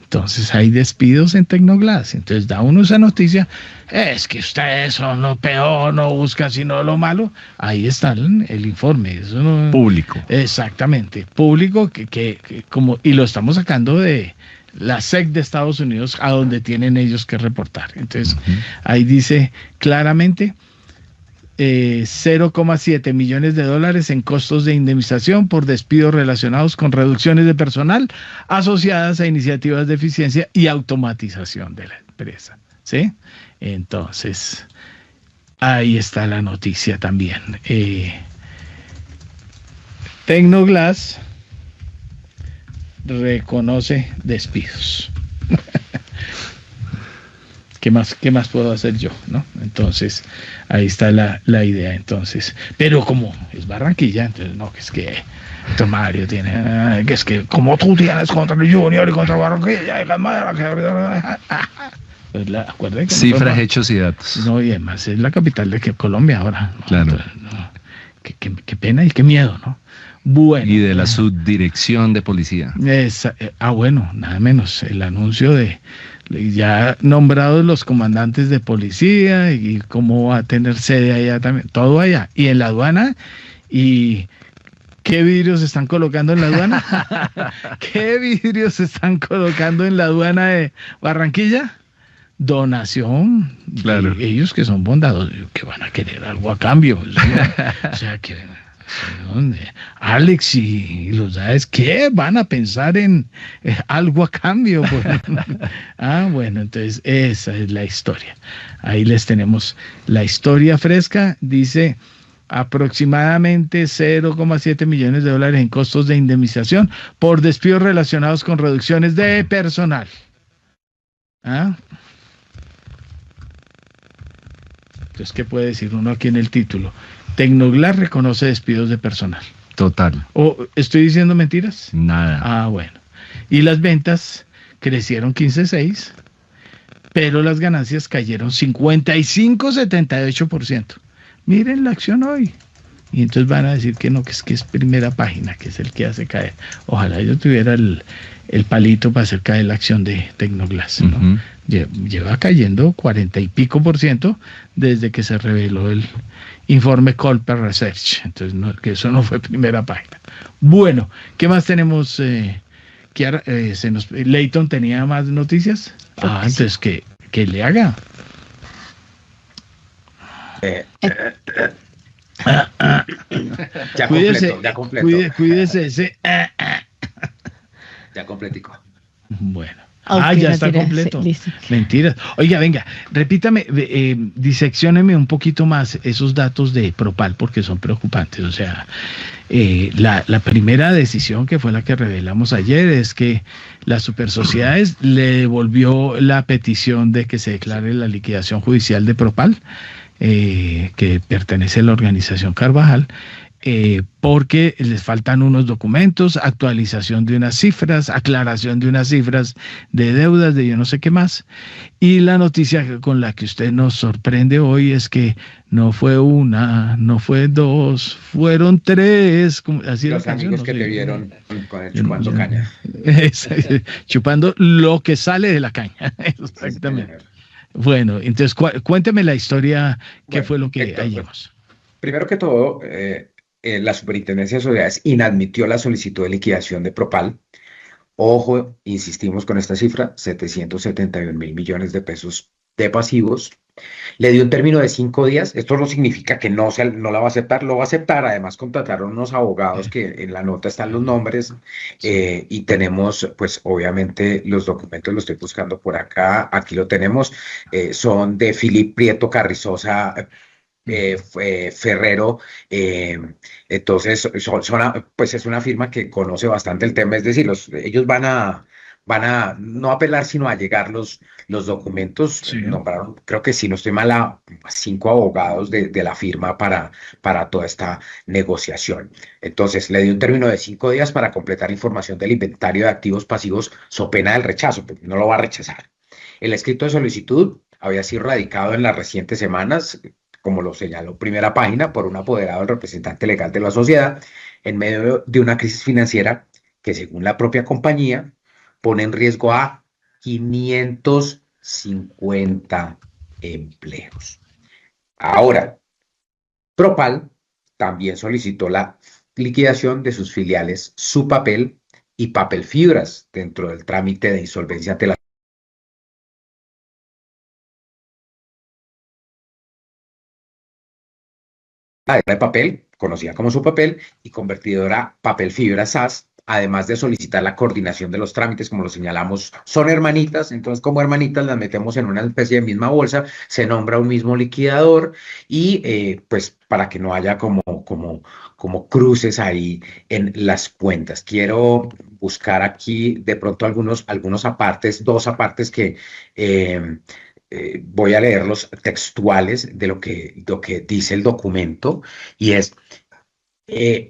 Entonces hay despidos en Tecnoglass. Entonces da uno esa noticia, es que ustedes son lo peor, no buscan sino lo malo. Ahí está el informe. Eso no, público. Exactamente, público que como, y lo estamos sacando de la SEC de Estados Unidos, a donde tienen ellos que reportar. Entonces ahí dice claramente 0,7 millones de dólares en costos de indemnización por despidos relacionados con reducciones de personal asociadas a iniciativas de eficiencia y automatización de la empresa, ¿sí? Entonces, ahí está la noticia también. Tecnoglass reconoce despidos. ¿Qué más puedo hacer yo, no? Entonces, ahí está la idea, entonces. Pero como es Barranquilla, entonces, no, que es que Héctor Mario tiene, que es que como tú tienes contra el Junior y contra Barranquilla, pues acuérdate que cifras, hechos y datos. No, y además es la capital de Colombia ahora. ¿No? Claro. Entonces, no, qué pena y qué miedo, ¿no? Bueno. Y de la subdirección de policía. Bueno, nada menos. El anuncio de ya nombrados los comandantes de policía y cómo va a tener sede allá también, todo allá. Y en la aduana, ¿y qué vidrios se están colocando en la aduana? ¿Qué vidrios se están colocando en la aduana de Barranquilla? Donación. Claro. Ellos que son bondadosos, que van a querer algo a cambio. O sea, que Alex y los DAES, ¿qué? Van a pensar en algo a cambio. Bueno, entonces esa es la historia. Ahí les tenemos la historia fresca. Dice aproximadamente 0,7 millones de dólares en costos de indemnización por despidos relacionados con reducciones de personal. Entonces, ¿qué puede decir uno aquí en el título? Tecnoglass reconoce despidos de personal. Total. ¿O estoy diciendo mentiras? Nada. Bueno. Y las ventas crecieron 15,6%, pero las ganancias cayeron 55,78%. Miren la acción hoy. Y entonces van a decir que no, que es Primera Página, que es el que hace caer. Ojalá yo tuviera el palito para hacer caer la acción de Tecnoglass, ¿no? Lleva cayendo 40 y pico % desde que se reveló el informe Colper Research. Entonces, que eso no fue Primera Página. Bueno, ¿qué más tenemos? Leighton tenía más noticias. Entonces que le haga. Ya completo. Cuídese ese. Ya completico. Bueno. Ya está completo. Mentiras. Oiga, venga, repítame, diseccióneme un poquito más esos datos de Propal porque son preocupantes. O sea, la primera decisión, que fue la que revelamos ayer, es que las supersociedades le devolvió la petición de que se declare la liquidación judicial de Propal, que pertenece a la organización Carvajal, porque les faltan unos documentos, actualización de unas cifras, aclaración de unas cifras de deudas, de yo no sé qué más. Y la noticia con la que usted nos sorprende hoy es que no fue una, no fue dos, fueron tres. Así los amigos que te vieron chupando caña. Chupando lo que sale de la caña. Exactamente. Bueno, entonces cuénteme la historia, qué fue lo que hallamos. Primero que todo, la Superintendencia de Sociedades inadmitió la solicitud de liquidación de Propal. Ojo, insistimos con esta cifra, 771 mil millones de pesos de pasivos. Le dio un término de 5 días. Esto no significa que no la va a aceptar, lo va a aceptar. Además, contrataron unos abogados que en la nota están los nombres y tenemos, pues, obviamente, los documentos, los estoy buscando por acá. Aquí lo tenemos. Son de Filip Prieto Carrizosa Ferrero, entonces pues es una firma que conoce bastante el tema, es decir, ellos van a no apelar sino a llegar los documentos. Sí. Nombraron, creo que si no estoy mal, a 5 abogados de la firma para toda esta negociación. Entonces le dio un término de 5 días para completar información del inventario de activos pasivos so pena del rechazo, porque no lo va a rechazar. El escrito de solicitud había sido radicado en las recientes semanas, como lo señaló Primera Página, por un apoderado del representante legal de la sociedad, en medio de una crisis financiera que, según la propia compañía, pone en riesgo a 550 empleos. Ahora, Propal también solicitó la liquidación de sus filiales Supapel y Papel Fibras dentro del trámite de insolvencia ante la de papel, conocida como Supapel, y convertidora Papel Fibra SAS, además de solicitar la coordinación de los trámites, como lo señalamos, son hermanitas, entonces como hermanitas las metemos en una especie de misma bolsa, se nombra un mismo liquidador y pues para que no haya como cruces ahí en las cuentas. Quiero buscar aquí de pronto algunos apartes, dos apartes que voy a leer los textuales de lo que dice el documento, y es,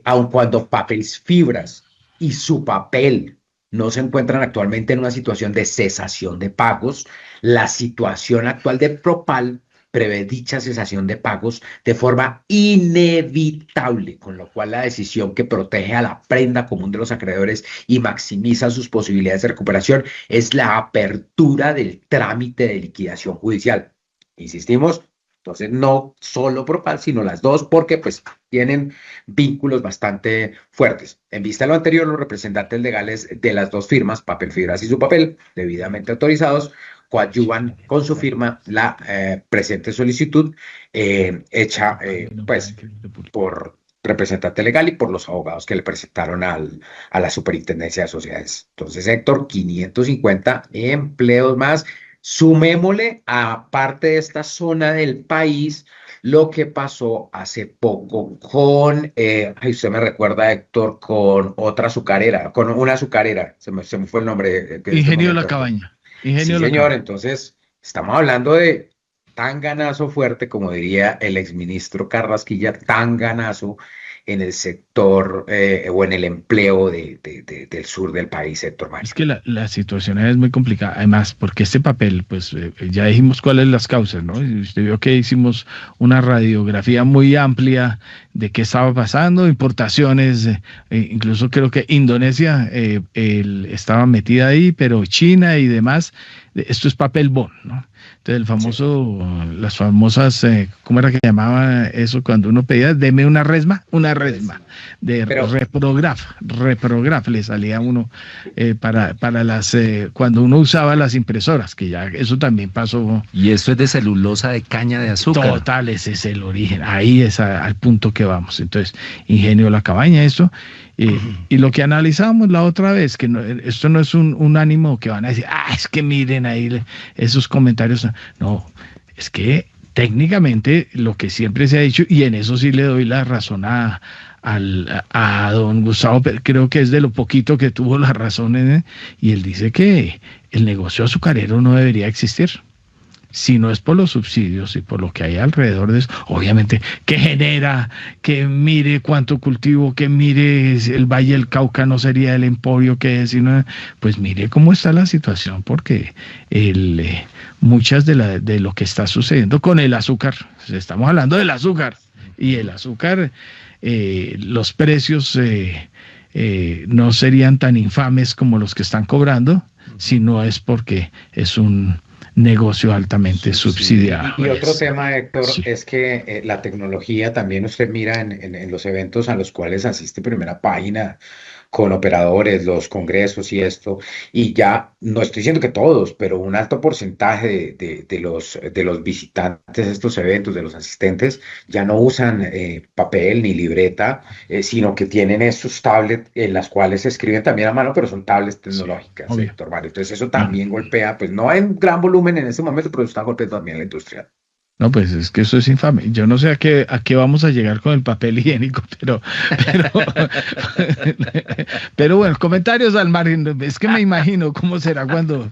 aun cuando Papel Fibras y Supapel no se encuentran actualmente en una situación de cesación de pagos, la situación actual de Propal prevé dicha cesación de pagos de forma inevitable, con lo cual la decisión que protege a la prenda común de los acreedores y maximiza sus posibilidades de recuperación es la apertura del trámite de liquidación judicial. Insistimos, entonces no solo Propal, sino las dos, porque pues tienen vínculos bastante fuertes. En vista de lo anterior, los representantes legales de las dos firmas, Papel Fibras y Supapel, debidamente autorizados, coadyuvan con su firma la presente solicitud hecha pues por representante legal y por los abogados que le presentaron a la Superintendencia de Sociedades. Entonces, Héctor, 550 empleos más. Sumémosle, aparte de esta zona del país, lo que pasó hace poco con, usted me recuerda, Héctor, con otra azucarera, con una azucarera, se me fue el nombre. Ingenio La Cabaña. Sí, señor, entonces estamos hablando de tanganazo fuerte, como diría el exministro Carrasquilla, tanganazo en el sector o en el empleo del sur del país, Héctor Mario. Es que la situación es muy complicada, además, porque este papel, pues ya dijimos cuáles las causas, ¿no? Y usted vio que hicimos una radiografía muy amplia de qué estaba pasando, importaciones, incluso creo que Indonesia estaba metida ahí, pero China y demás, esto es papel bond, ¿no? Entonces las famosas, ¿cómo era que llamaba eso cuando uno pedía? Deme una resma de reprograf le salía a uno para las cuando uno usaba las impresoras, que ya eso también pasó. Y eso es de celulosa de caña de azúcar. Total, ese es el origen, ahí es al punto que vamos. Entonces, Ingenio La Cabaña, esto. Y lo que analizábamos la otra vez, que esto no es un ánimo que van a decir, es que miren ahí esos comentarios. No, es que técnicamente lo que siempre se ha dicho, y en eso sí le doy la razón a don Gustavo, creo que es de lo poquito que tuvo la razón, y él dice que el negocio azucarero no debería existir. Si no es por los subsidios y por lo que hay alrededor de eso, obviamente, que genera, que mire cuánto cultivo, que mire el Valle del Cauca no sería el emporio que es, sino, pues mire cómo está la situación, porque muchas de lo que está sucediendo con el azúcar, estamos hablando del azúcar, y el azúcar, los precios no serían tan infames como los que están cobrando, si no es porque es un negocio altamente subsidiado. Y otro tema, Héctor, es que la tecnología también usted mira en los eventos a los cuales asiste Primera Página con operadores, los congresos y esto, y ya no estoy diciendo que todos, pero un alto porcentaje de los visitantes de estos eventos, de los asistentes, ya no usan papel ni libreta, sino que tienen esos tablets en las cuales se escriben también a mano, pero son tablets tecnológicas, Héctor Mario. Entonces eso también golpea, pues no en gran volumen en ese momento, pero está golpeando también la industria. No, pues es que eso es infame. Yo no sé a qué vamos a llegar con el papel higiénico, pero bueno, comentarios al margen. Es que me imagino cómo será cuando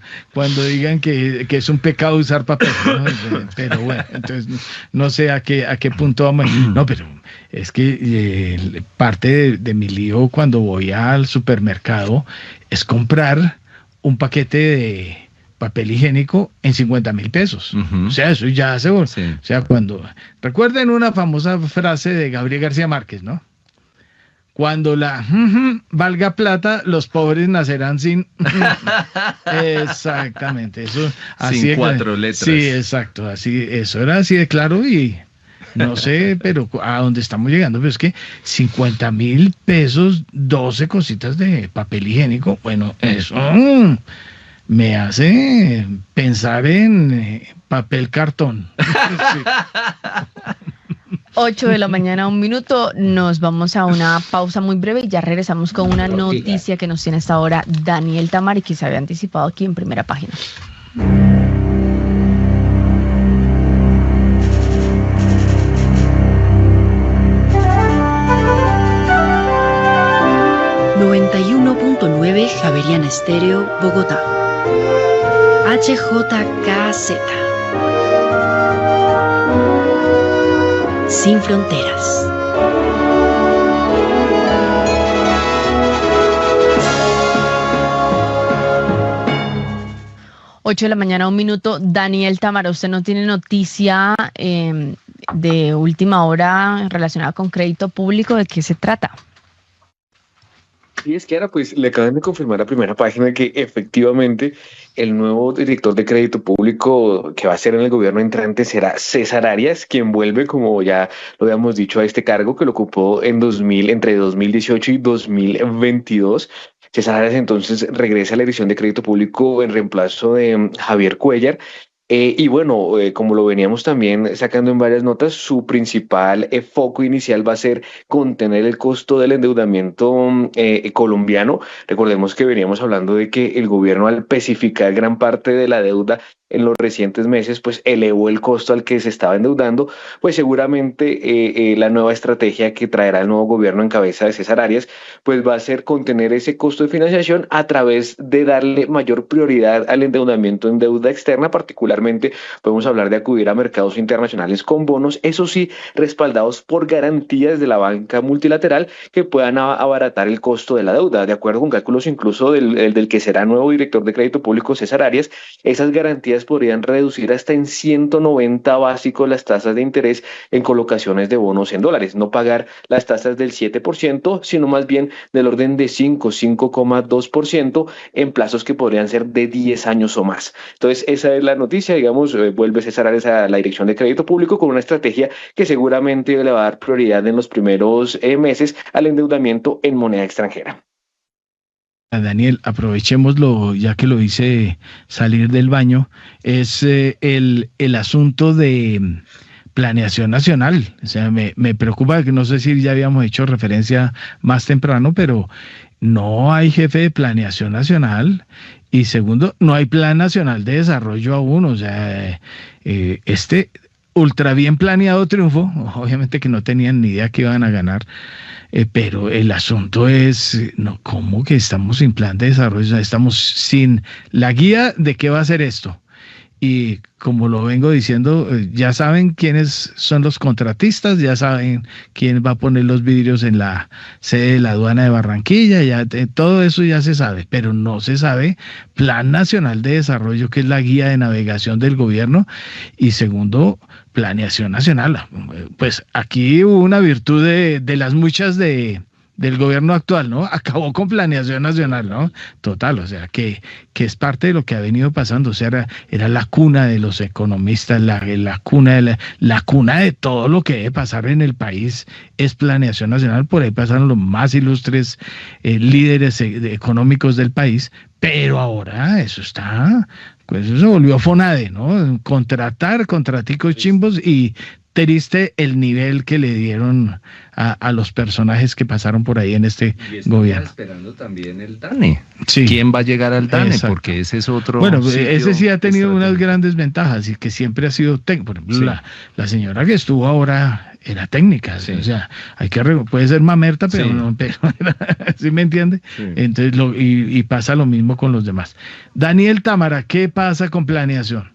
digan que es un pecado usar papel, ¿no? Pero bueno, entonces no sé a qué punto vamos. No, pero es que parte de mi lío cuando voy al supermercado es comprar un paquete de papel higiénico en 50,000 pesos. O sea, eso ya se volvió. Sí. O sea, recuerden una famosa frase de Gabriel García Márquez, ¿no? Cuando la valga plata, los pobres nacerán sin... Exactamente, eso. Así sin 4 letras. Sí, exacto, así, eso era así de claro y no sé, pero a dónde estamos llegando, pero es que 50.000 pesos, 12 cositas de papel higiénico, bueno, eso me hace pensar en papel cartón. Sí. 8 de la mañana, 1 minuto. Nos vamos a una pausa muy breve y ya regresamos con una noticia que nos tiene hasta ahora Daniel Tamara y que se había anticipado aquí en Primera Página. Javeriana Estéreo, Bogotá. HJKZ. Sin fronteras. Ocho de la mañana, 1 minuto. Daniel Tamara, usted no tiene noticia de última hora relacionada con crédito público. ¿De qué se trata? Sí, es que ahora pues le acaban de confirmar a Primera Página que efectivamente el nuevo director de crédito público que va a ser en el gobierno entrante será César Arias, quien vuelve, como ya lo habíamos dicho, a este cargo que lo ocupó entre 2018 y 2022. César Arias entonces regresa a la dirección de crédito público en reemplazo de Javier Cuellar. Y bueno, como lo veníamos también sacando en varias notas, su principal foco inicial va a ser contener el costo del endeudamiento colombiano. Recordemos que veníamos hablando de que el gobierno, al especificar gran parte de la deuda en los recientes meses, pues elevó el costo al que se estaba endeudando. Pues seguramente la nueva estrategia que traerá el nuevo gobierno en cabeza de César Arias, pues va a ser contener ese costo de financiación a través de darle mayor prioridad al endeudamiento en deuda externa. Particularmente podemos hablar de acudir a mercados internacionales con bonos, eso sí, respaldados por garantías de la banca multilateral que puedan abaratar el costo de la deuda. De acuerdo con cálculos incluso del que será nuevo director de crédito público, César Arias, esas garantías podrían reducir hasta en 190 básicos las tasas de interés en colocaciones de bonos en dólares, no pagar las tasas del 7%, sino más bien del orden de 5,2% en plazos que podrían ser de 10 años o más. Entonces, esa es la noticia, digamos, vuelve César Arias a la dirección de crédito público con una estrategia que seguramente le va a dar prioridad en los primeros meses al endeudamiento en moneda extranjera. Daniel, aprovechémoslo, ya que lo hice salir del baño, es el asunto de planeación nacional. O sea, me preocupa, que no sé si ya habíamos hecho referencia más temprano, pero no hay jefe de planeación nacional y segundo, no hay plan nacional de desarrollo aún. O sea, este ultra bien planeado triunfo, obviamente que no tenían ni idea que iban a ganar, pero el asunto es, no, ¿cómo que estamos sin plan de desarrollo? O sea, estamos sin la guía de qué va a ser esto. Y como lo vengo diciendo, ya saben quiénes son los contratistas, ya saben quién va a poner los vidrios en la sede de la aduana de Barranquilla, ya todo eso ya se sabe, pero no se sabe Plan Nacional de Desarrollo, que es la guía de navegación del gobierno, y segundo, planeación nacional. Pues aquí hubo una virtud de las muchas del gobierno actual, ¿no? Acabó con planeación nacional, ¿no? Total, o sea, que es parte de lo que ha venido pasando. O sea, era la cuna de los economistas, la cuna de todo lo que debe pasar en el país es planeación nacional. Por ahí pasaron los más ilustres líderes económicos del país, pero ahora eso está, pues eso se volvió FONADE, ¿no? Contraticos chimbos y triste el nivel que le dieron a los personajes que pasaron por ahí en este gobierno. Esperando también el DANE. Sí. ¿Quién va a llegar al DANE? Exacto. Porque ese es otro. Bueno, ese sí ha tenido unas grandes ventajas y que siempre ha sido técnico. Por ejemplo, sí. la señora que estuvo ahora era técnica, sí. O sea, puede ser mamerta, pero sí. No, pero ¿sí me entiende? Sí. Entonces, y pasa lo mismo con los demás. Daniel Tamara, ¿qué pasa con planeación?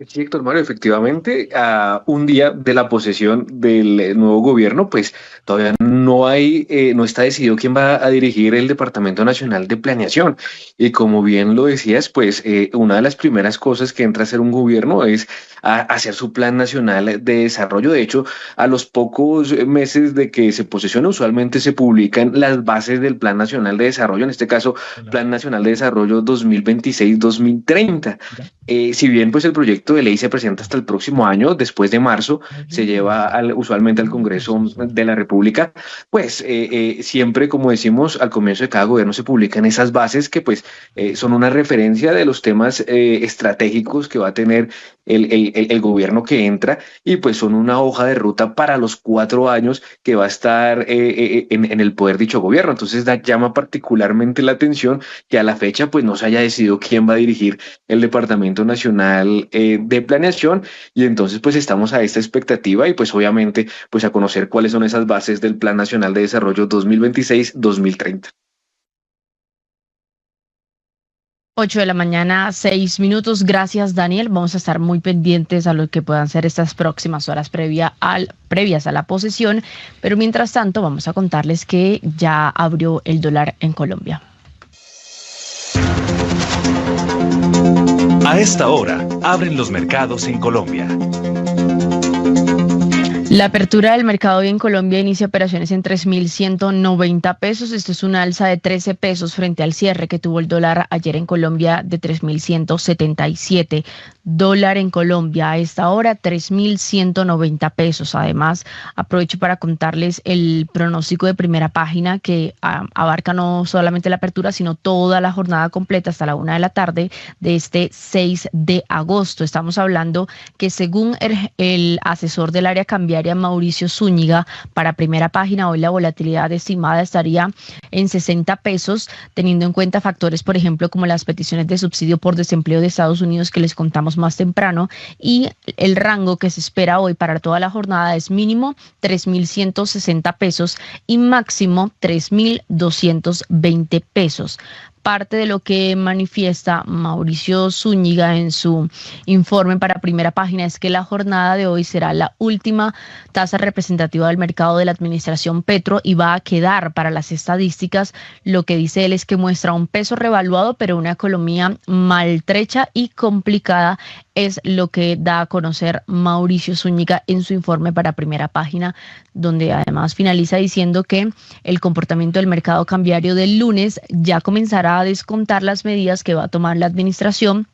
Sí, Héctor Mario, efectivamente, a un día de la posesión del nuevo gobierno, pues todavía no está decidido quién va a dirigir el Departamento Nacional de Planeación. Y como bien lo decías, pues una de las primeras cosas que entra a hacer un gobierno es hacer su Plan Nacional de Desarrollo. De hecho, a los pocos meses de que se posesiona, usualmente se publican las bases del Plan Nacional de Desarrollo, en este caso, Plan Nacional de Desarrollo 2026-2030. Si bien pues el proyecto de ley se presenta hasta el próximo año, después de marzo, se lleva usualmente al Congreso de la República, pues siempre, como decimos, al comienzo de cada gobierno se publican esas bases que pues son una referencia de los temas estratégicos que va a tener el gobierno que entra, y pues son una hoja de ruta para los 4 años que va a estar en el poder dicho gobierno. Entonces llama particularmente la atención que a la fecha pues no se haya decidido quién va a dirigir el Departamento Nacional de Planeación, y entonces pues estamos a esta expectativa y pues obviamente pues a conocer cuáles son esas bases del Plan Nacional de Desarrollo 2026-2030. 8 de la mañana, 6 minutos. Gracias, Daniel. Vamos a estar muy pendientes a lo que puedan ser estas próximas horas previas a la posesión, pero mientras tanto vamos a contarles que ya abrió el dólar en Colombia. A esta hora, abren los mercados en Colombia. La apertura del mercado hoy en Colombia inicia operaciones en 3.190 pesos. Esto es una alza de 13 pesos frente al cierre que tuvo el dólar ayer en Colombia de 3.177. Dólar en Colombia a esta hora 3.190 pesos. Además, aprovecho para contarles el pronóstico de Primera Página que abarca no solamente la apertura, sino toda la jornada completa hasta la 1 de la tarde de este 6 de agosto. Estamos hablando que según el asesor del área cambiaria, Mauricio Zúñiga, para Primera Página, hoy la volatilidad estimada estaría en 60 pesos, teniendo en cuenta factores, por ejemplo, como las peticiones de subsidio por desempleo de Estados Unidos que les contamos más temprano, y el rango que se espera hoy para toda la jornada es mínimo 3.160 pesos y máximo 3.220 pesos. Parte de lo que manifiesta Mauricio Zúñiga en su informe para Primera Página es que la jornada de hoy será la última tasa representativa del mercado de la administración Petro y va a quedar para las estadísticas. Lo que dice él es que muestra un peso revaluado, pero una economía maltrecha y complicada, es lo que da a conocer Mauricio Zúñiga en su informe para Primera Página, donde además finaliza diciendo que el comportamiento del mercado cambiario del lunes ya comenzará a descontar las medidas que va a tomar la administración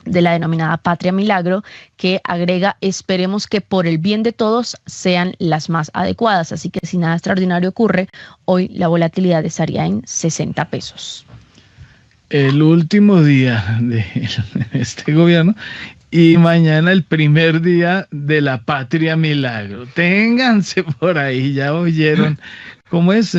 de la denominada Patria Milagro, que agrega: esperemos que por el bien de todos sean las más adecuadas. Así que si nada extraordinario ocurre, hoy la volatilidad estaría en 60 pesos. El último día de este gobierno y mañana el primer día de la Patria Milagro. Ténganse por ahí, ya oyeron cómo es.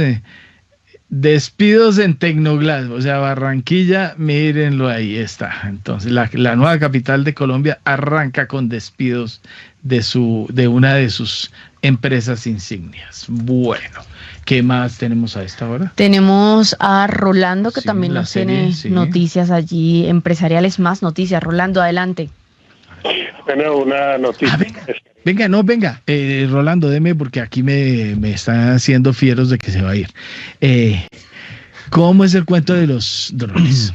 Despidos en Tecnoglass, o sea, Barranquilla, mírenlo, ahí está. Entonces, la nueva capital de Colombia arranca con despidos de una de sus empresas insignias. Bueno, ¿qué más tenemos a esta hora? Tenemos a Rolando, que también nos serie, tiene noticias allí empresariales, más noticias. Rolando, adelante. Bueno, una noticia. Venga, Rolando, deme, porque aquí me están haciendo fieros de que se va a ir. ¿Cómo es el cuento de los drones?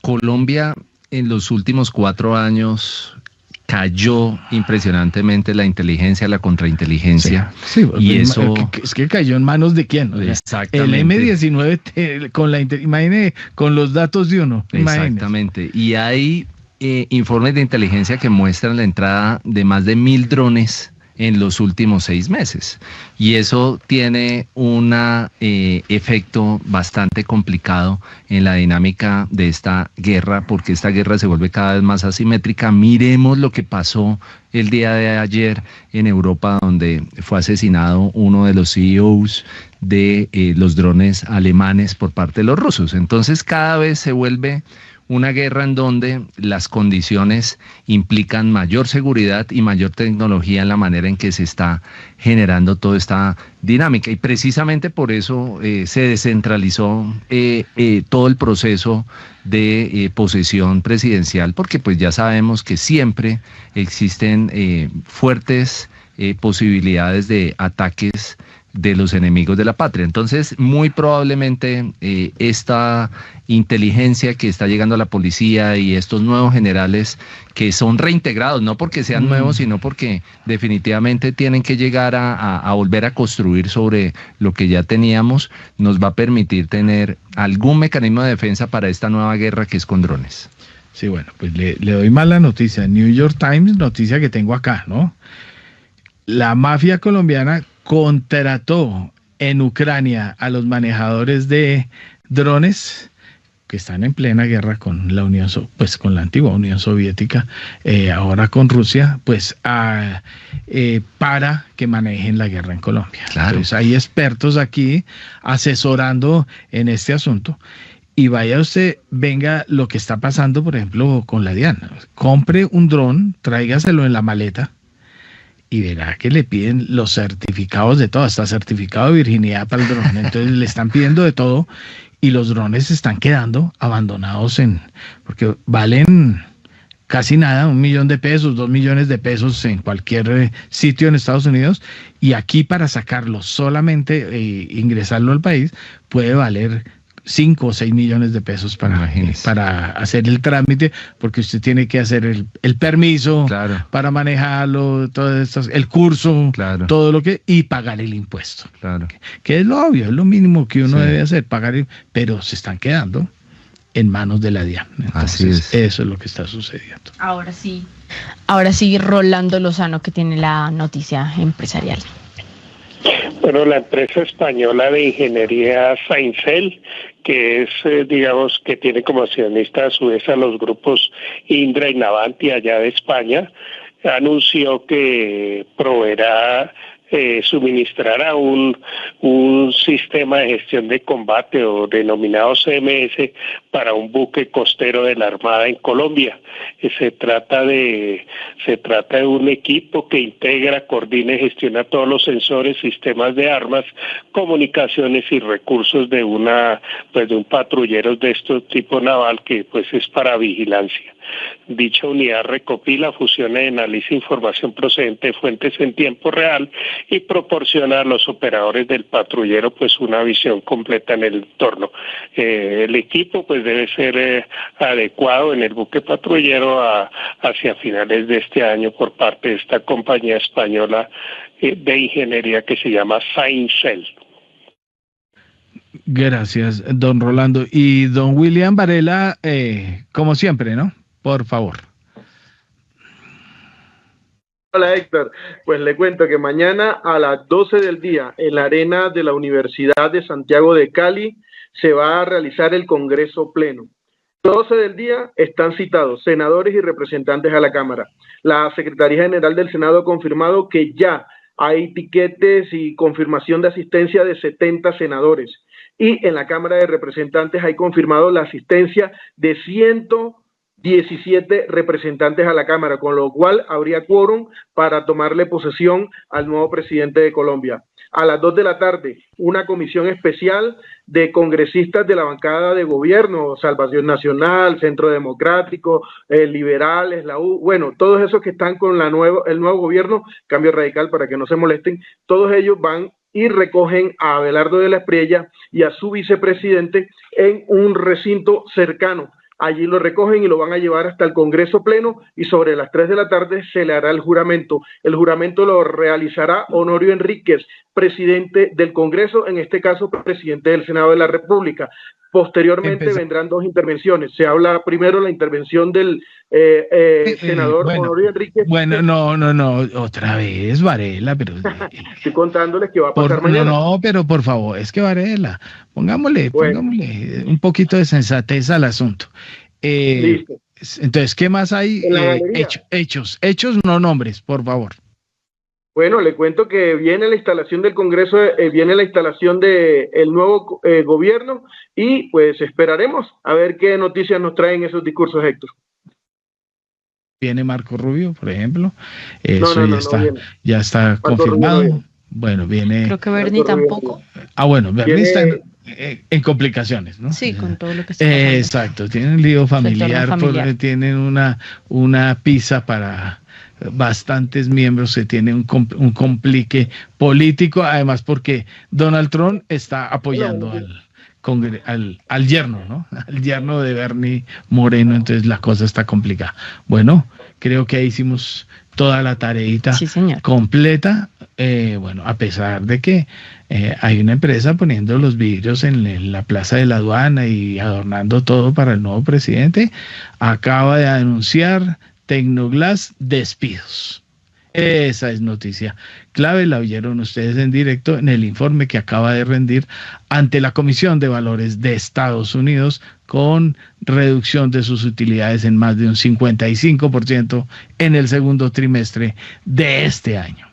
Colombia en los últimos 4 años cayó impresionantemente la inteligencia, la contrainteligencia. Sí, y eso es que cayó en manos de quién. O sea, exactamente. El M19 imagine, con los datos de uno. Exactamente. Y hay informes de inteligencia que muestran la entrada de más de 1.000 drones en los últimos 6 meses. Y eso tiene un efecto bastante complicado en la dinámica de esta guerra, porque esta guerra se vuelve cada vez más asimétrica. Miremos lo que pasó el día de ayer en Europa, donde fue asesinado uno de los CEOs de los drones alemanes por parte de los rusos. Entonces cada vez se vuelve una guerra en donde las condiciones implican mayor seguridad y mayor tecnología en la manera en que se está generando toda esta dinámica. Y precisamente por eso se descentralizó todo el proceso de posesión presidencial, porque pues ya sabemos que siempre existen fuertes posibilidades de ataques de los enemigos de la patria. Entonces, muy probablemente esta inteligencia que está llegando a la policía y estos nuevos generales que son reintegrados, no porque sean nuevos, sino porque definitivamente tienen que llegar a volver a construir sobre lo que ya teníamos, nos va a permitir tener algún mecanismo de defensa para esta nueva guerra que es con drones. Sí, bueno, pues le doy más la noticia. New York Times, noticia que tengo acá, ¿no? La mafia colombiana contrató en Ucrania a los manejadores de drones que están en plena guerra con la con la antigua Unión Soviética, ahora con Rusia, pues para que manejen la guerra en Colombia. Claro. Entonces hay expertos aquí asesorando en este asunto. Y vaya usted, venga lo que está pasando, por ejemplo, con la DIAN. Compre un dron, tráigaselo en la maleta, y verá que le piden los certificados de todo, hasta certificado de virginidad para el dron. Entonces le están pidiendo de todo y los drones se están quedando abandonados porque valen casi nada, 1 millón de pesos, 2 millones de pesos en cualquier sitio en Estados Unidos, y aquí para sacarlo solamente ingresarlo al país puede valer 5 o 6 millones de pesos para hacer el trámite, porque usted tiene que hacer el permiso, claro, para manejarlo, el curso, claro, todo lo que, y pagar el impuesto. Claro. Que es lo obvio, es lo mínimo que uno debe hacer, pero se están quedando en manos de la DIAN. Entonces, eso es lo que está sucediendo. Ahora sí, Rolando Lozano, que tiene la noticia empresarial. Bueno, la empresa española de ingeniería Saincel, que es, digamos, que tiene como accionista a su vez a los grupos Indra y Navantia allá de España, anunció que suministrará un sistema de gestión de combate o denominado CMS para un buque costero de la Armada en Colombia. Se trata de un equipo que integra, coordina y gestiona todos los sensores, sistemas de armas, comunicaciones y recursos de un patrullero de este tipo naval que pues es para vigilancia. Dicha unidad recopila, fusiona y analiza información procedente de fuentes en tiempo real y proporciona a los operadores del patrullero pues una visión completa en el entorno. El equipo pues debe ser adecuado en el buque patrullero hacia finales de este año por parte de esta compañía española de ingeniería que se llama Saincel. Gracias, don Rolando. Y don William Varela, como siempre, ¿no? Por favor. Hola Héctor, pues le cuento que mañana a las 12 del día en la arena de la Universidad de Santiago de Cali se va a realizar el Congreso Pleno. 12 del día están citados senadores y representantes a la Cámara. La Secretaría General del Senado ha confirmado que ya hay tiquetes y confirmación de asistencia de 70 senadores. Y en la Cámara de Representantes hay confirmado la asistencia de 117 representantes a la Cámara, con lo cual habría quórum para tomarle posesión al nuevo presidente de Colombia. A las 2 de la tarde, una comisión especial de congresistas de la bancada de gobierno, Salvación Nacional, Centro Democrático, Liberales, la U, bueno, todos esos que están con el nuevo gobierno, Cambio Radical, para que no se molesten, todos ellos van y recogen a Abelardo de la Espriella y a su vicepresidente en un recinto cercano. Allí lo recogen y lo van a llevar hasta el Congreso Pleno y sobre las 3 de la tarde se le hará el juramento. El juramento lo realizará Honorio Enríquez, presidente del Congreso, en este caso presidente del Senado de la República. Posteriormente vendrán 2 intervenciones. Se habla primero la intervención del senador Honorio Enríquez. Bueno, no, otra vez Varela, pero... Estoy contándoles que va a pasar mañana. No, pero por favor, es que Varela, pongámosle un poquito de sensatez al asunto. Listo. Entonces, ¿qué más hay? Hechos, no nombres, por favor. Bueno, le cuento que viene la instalación del Congreso, viene la instalación del nuevo gobierno y pues esperaremos a ver qué noticias nos traen esos discursos, Héctor. Viene Marco Rubio, por ejemplo. No, ya está Marco confirmado. Rubio no. Bueno, viene. Creo que Bernie tampoco. Bueno, Bernie Viene... está en complicaciones, ¿no? Sí, con todo lo que está pasando. Exacto, tienen un lío familiar. Tienen una pizza para bastantes miembros, se tiene un complique político, además porque Donald Trump está apoyando al yerno, ¿no? Al yerno de Bernie Moreno, entonces la cosa está complicada. Bueno, creo que ahí hicimos toda la tareita completa, bueno, a pesar de que hay una empresa poniendo los vidrios en la plaza de la aduana y adornando todo para el nuevo presidente, acaba de anunciar Tecnoglass despidos. Esa es noticia clave, la oyeron ustedes en directo en el informe que acaba de rendir ante la Comisión de Valores de Estados Unidos, con reducción de sus utilidades en más de un 55% en el segundo trimestre de este año.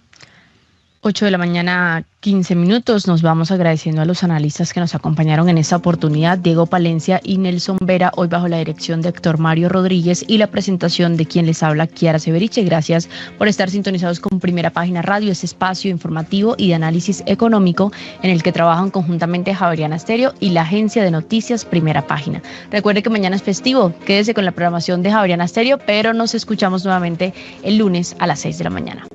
8 de la mañana, 15 minutos. Nos vamos agradeciendo a los analistas que nos acompañaron en esta oportunidad, Diego Palencia y Nelson Vera, hoy bajo la dirección de Héctor Mario Rodríguez y la presentación de quien les habla, Kiara Severiche. Gracias por estar sintonizados con Primera Página Radio, este espacio informativo y de análisis económico en el que trabajan conjuntamente Javeriana Estéreo y la agencia de noticias Primera Página. Recuerde que mañana es festivo, quédese con la programación de Javeriana Estéreo, pero nos escuchamos nuevamente el lunes a las 6 de la mañana.